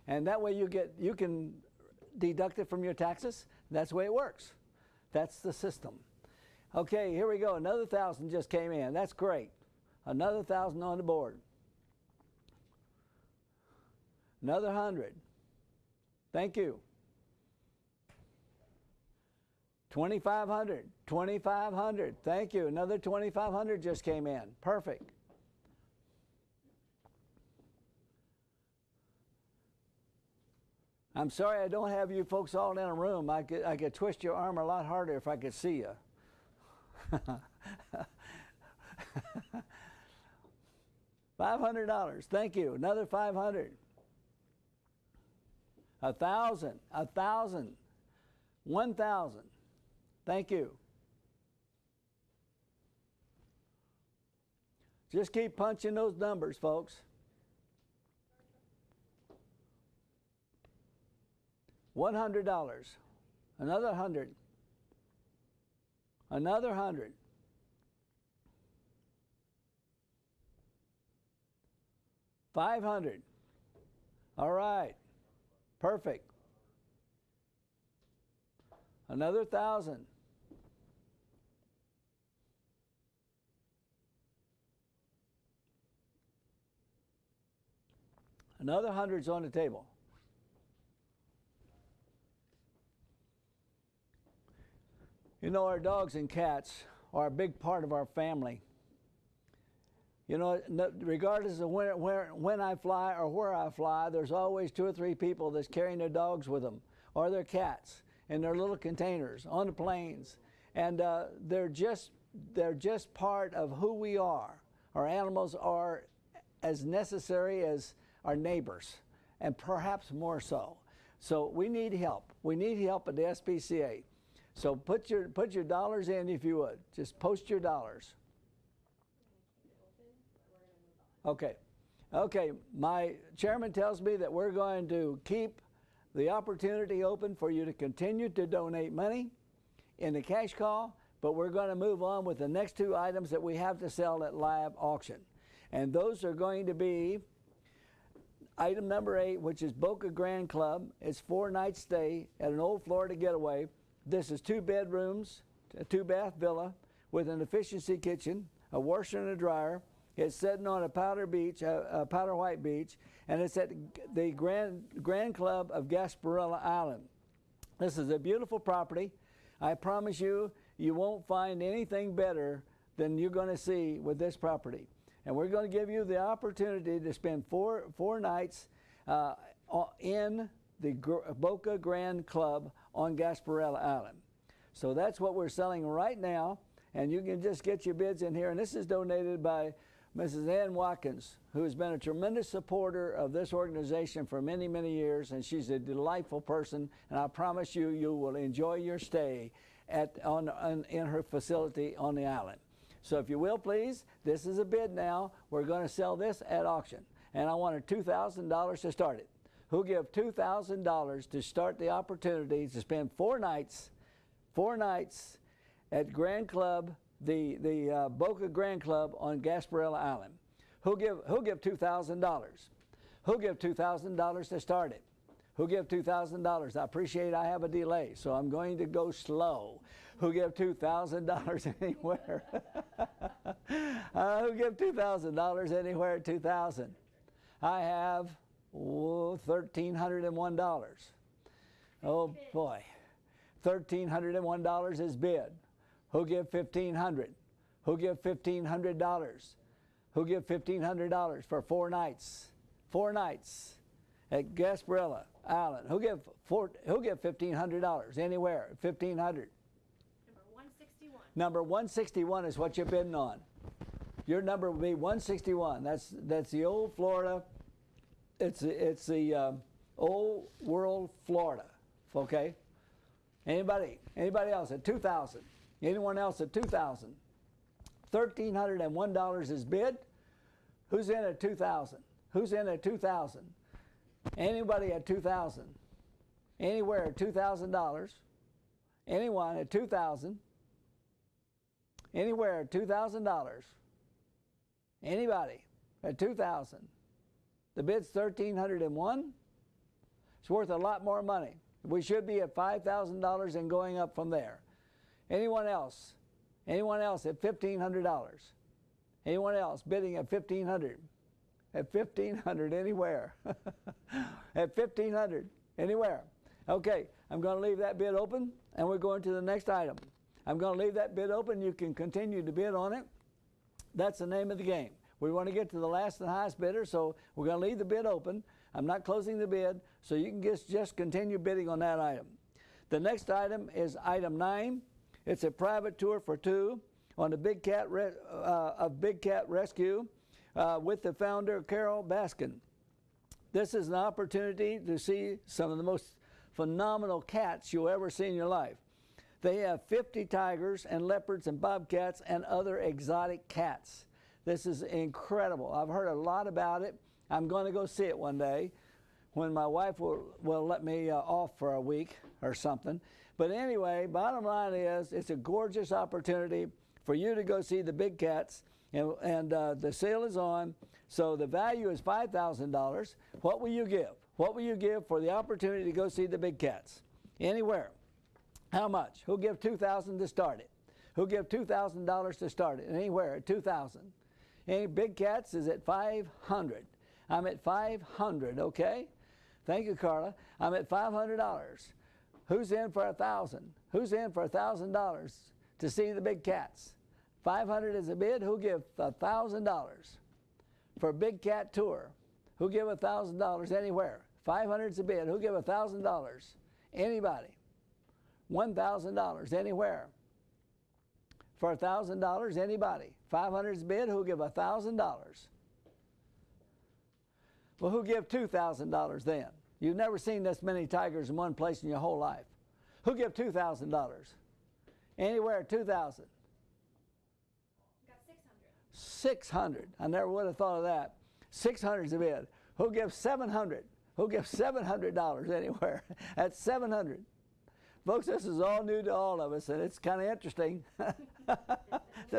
And that way you can deduct it from your taxes. That's the way it works. That's the system. Okay, here we go. Another 1,000 just came in. That's great. Another 1,000 on the board. Another 100. Thank you. 2,500. 2,500. Thank you. Another 2,500 just came in. Perfect. I'm sorry I don't have you folks all in a room. I could twist your arm a lot harder if I could see you. $500. Thank you. Another 500. 1,000. 1,000. 1,000. Thank you. Just keep punching those numbers, folks. $100. Another 100. Another 100. $500. All right. Perfect. Another 1,000. Another 100's on the table. You know, our dogs and cats are a big part of our family. You know, regardless of when I fly or where I fly, there's always 2 or 3 people that's carrying their dogs with them or their cats in their little containers on the planes. And they're just part of who we are. Our animals are as necessary as our neighbors, and perhaps more so. So we need help. We need help at the SPCA. So put your dollars in if you would. Just post your dollars. Okay. Okay, my chairman tells me that we're going to keep the opportunity open for you to continue to donate money in the cash call, but we're going to move on with the next 2 items that we have to sell at live auction. And those are going to be item number 8, which is Boca Grand Club. It's 4-night stay at an old Florida getaway. This is 2 bedrooms, a 2-bath villa with an efficiency kitchen, a washer and a dryer. It's sitting on a powder white beach, and it's at the Grand Club of Gasparilla Island. This is a beautiful property. I promise you, you won't find anything better than you're going to see with this property. And we're going to give you the opportunity to spend four nights in the Boca Grand Club on Gasparilla Island. So that's what we're selling right now. and you can just get your bids in here. And this is donated by Mrs. Ann Watkins, who has been a tremendous supporter of this organization for many, many years, and she's a delightful person, and I promise you, you will enjoy your stay in her facility on the island. So if you will, please, this is a bid now. We're going to sell this at auction, and I wanted $2,000 to start it. Who'll give $2,000 to start the opportunity to spend 4 nights at Grand Club, the Boca Grand Club on Gasparilla Island? Who'll give $2,000? Who'll give $2,000 to start it? Who'll give $2,000? I appreciate I have a delay, so I'm going to go slow. Who'll give $2,000 anywhere? Who'll give $2,000 anywhere at $2,000? I have $1,301. Oh boy, $1,301 is bid. Who'll give $1,500? Who'll give $1,500? Who'll give $1,500 for 4 nights? 4 nights at Gasparilla Island. Who'll give $1,500 anywhere? $1,500.
Number 161.
Number 161 is what you're bidding on. Your number will be 161. That's the old Florida. It's the old world Florida. Okay. Anybody else at 2,000? Anyone else at 2,000? $1,301 is bid. Who's in at 2,000? Who's in at 2,000? Anybody at 2,000? Anywhere at $2,000? Anyone at 2,000? Anywhere at $2,000? Anybody at 2,000? The bid's $1,301. It's worth a lot more money. We should be at $5,000 and going up from there. Anyone else? Anyone else at $1,500? Anyone else bidding at $1,500? At $1,500 anywhere? At $1,500 anywhere? Okay, I'm going to leave that bid open, and we're going to the next item. I'm going to leave that bid open. You can continue to bid on it. That's the name of the game. We want to get to the last and highest bidder, so we're going to leave the bid open. I'm not closing the bid, so you can just continue bidding on that item. The next item is item 9. It's a private tour for 2 on the Big Cat Rescue with the founder, Carol Baskin. This is an opportunity to see some of the most phenomenal cats you'll ever see in your life. They have 50 tigers and leopards and bobcats and other exotic cats. This is incredible. I've heard a lot about it. I'm going to go see it one day when my wife will let me off for a week or something. But anyway, bottom line is it's a gorgeous opportunity for you to go see the big cats, and the sale is on. So the value is $5,000. What will you give? What will you give for the opportunity to go see the big cats? Anywhere. How much? Who'll give $2,000 to start it? Who'll give $2,000 to start it? Anywhere at $2,000. Any big cats is at $500. I'm at $500, okay? Thank you, Carla. I'm at $500. Who's in for $1,000? Who's in for $1,000 to see the big cats? $500 is a bid. Who'll give $1,000 for a big cat tour? Who'll give $1,000 anywhere? $500 is a bid. Who'll give $1,000? Anybody? $1,000 anywhere? For $1,000, anybody? $500 is a bid. Who'll give $1,000? Well, who'll give $2,000 then? You've never seen this many tigers in one place in your whole life. Who'll give $2,000? Anywhere at $2,000?
Got 600.
600. I never would have thought of that. 600 is a bid. Who'll give $700? Who'll give $700 anywhere? At 700. Folks, this is all new to all of us, and it's kind of interesting, to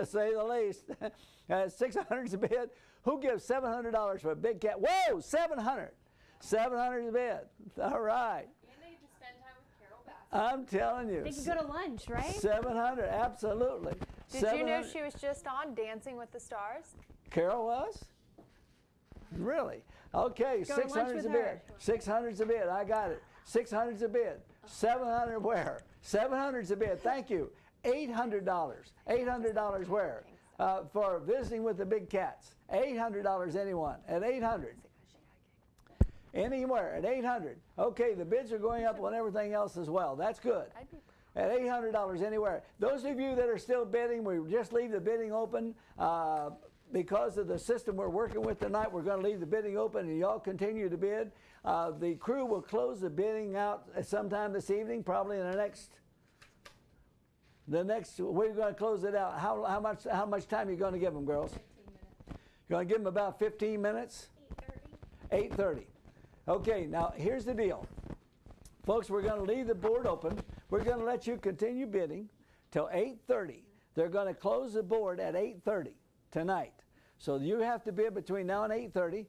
say the least. 600 is a bid. Who gives $700 for a big cat? Whoa, 700. 700 is a bid. All right.
And they get to spend time with Carol Baskin.
I'm telling you.
They could go to lunch, right?
700, absolutely.
Did you know she was just on Dancing with the Stars?
Carol was? Really? Okay, 600 is a bid. 600 is a bid. I got it. 600 is a bid. 700 where? 700 is a bid. Thank you. $800. $800 where? For visiting with the big cats. $800 anyone. At 800. Anywhere at 800. Okay, the bids are going up on everything else as well. That's good. At $800 anywhere. Those of you that are still bidding, we just leave the bidding open. Because of the system we're working with tonight, we're going to leave the bidding open and y'all continue to bid. The crew will close the bidding out sometime this evening, probably in the next, we're going to close it out. How much time are you going to give them, girls? 15 minutes. You're going to give them about 15 minutes? 8:30. 8:30. Okay, now here's the deal. Folks, we're going to leave the board open. We're going to let you continue bidding till 8:30. They're going to close the board at 8:30 tonight. So you have to bid between now and 8:30.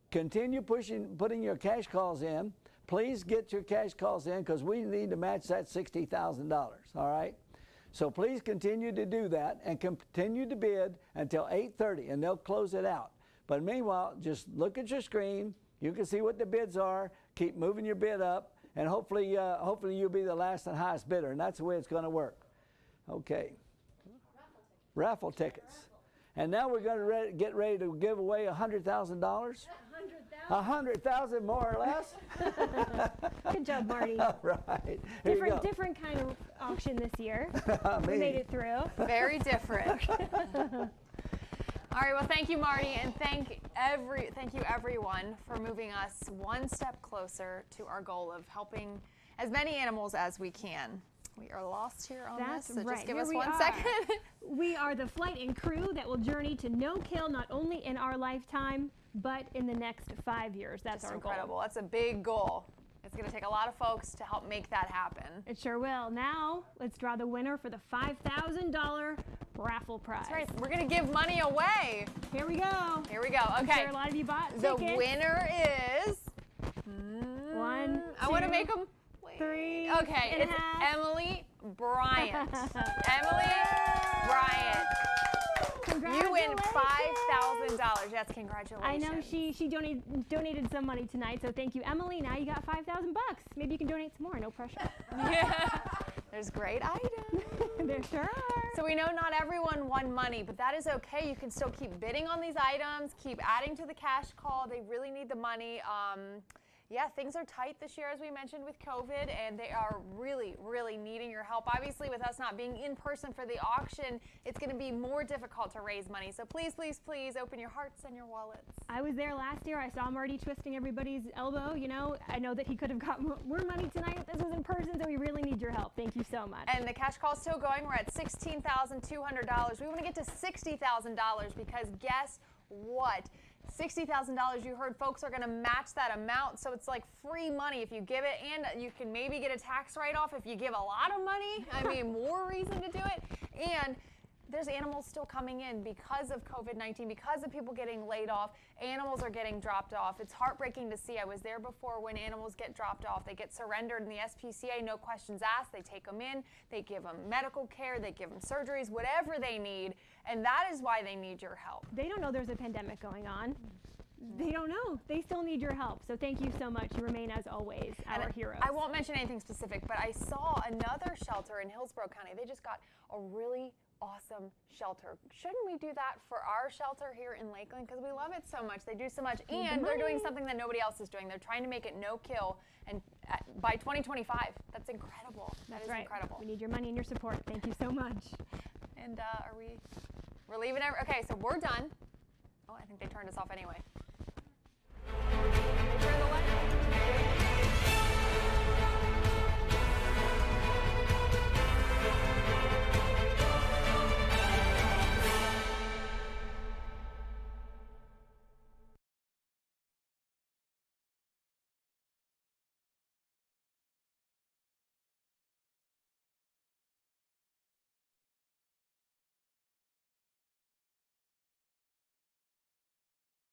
Continue putting your cash calls in. Please get your cash calls in because we need to match that $60,000, all right? So please continue to do that and continue to bid until 8:30, and they'll close it out. But meanwhile, just look at your screen. You can see what the bids are. Keep moving your bid up, and hopefully you'll be the last and highest bidder, and that's the way it's going to work. Okay. Raffle tickets. And now we're going to get ready to give away $100,000. 100,000. 100,000 more or less.
Good job, Marty.
All right.
Different kind of auction this year. We made it through.
Very different. All right, well, thank you, Marty, and thank you, everyone, for moving us one step closer to our goal of helping as many animals as we can. We are lost here on
That's
this, so
right.
just give
Here
us
we
1
are.
second.
We are the flight and crew that will journey to no kill not only in our lifetime, but in the next 5 years. That's
Just
our
incredible.
goal.
That's a big goal. It's going to take a lot of folks to help make that happen.
It sure will. Now, let's draw the winner for the $5,000 raffle prize.
That's right. We're going to give money away.
Here we go.
Here we go. Okay.
I'm sure a lot of you bought
the
tickets.
winner is...
One,
I want to
two,
make them...
3
Okay,
and a
it's
half.
Emily Bryant. Emily Bryant. You win $5,000. Yes, congratulations.
I know she donated some money tonight, so thank you, Emily. Now you got $5,000. Maybe you can donate some more. No pressure.
Yeah. There's great items.
There sure are.
So we know not everyone won money, but that is okay. You can still keep bidding on these items, keep adding to the cash call. They really need the money. Yeah, things are tight this year, as we mentioned, with COVID, and they are really, really needing your help. Obviously, with us not being in person for the auction, it's going to be more difficult to raise money. So please, please, please open your hearts and your wallets.
I was there last year. I saw Marty twisting everybody's elbow. You know, I know that he could have got more money tonight if this was in person, so we really need your help. Thank you so much.
And the cash call is still going. We're at $16,200. We want to get to $60,000 because guess what? $60,000, you heard folks are going to match that amount, so it's like free money if you give it, and you can maybe get a tax write-off if you give a lot of money. I mean, more reason to do it. And there's animals still coming in because of COVID-19, because of people getting laid off. Animals are getting dropped off. It's heartbreaking to see. I was there before when animals get dropped off. They get surrendered in the SPCA, no questions asked. They take them in. They give them medical care. They give them surgeries, whatever they need. And that is why they need your help.
They don't know there's a pandemic going on. They don't know. They still need your help. So thank you so much. You remain, as always, our heroes.
I won't mention anything specific, but I saw another shelter in Hillsborough County. They just got a really awesome shelter. Shouldn't we do that for our shelter here in Lakeland? Because we love it so much. They do so much. And they're doing something that nobody else is doing. They're trying to make it no kill and by 2025. That's incredible. That is incredible.
We need your money and your support. Thank you so much.
And we're leaving it. Okay, so we're done. Oh, I think they turned us off anyway. Turn the light.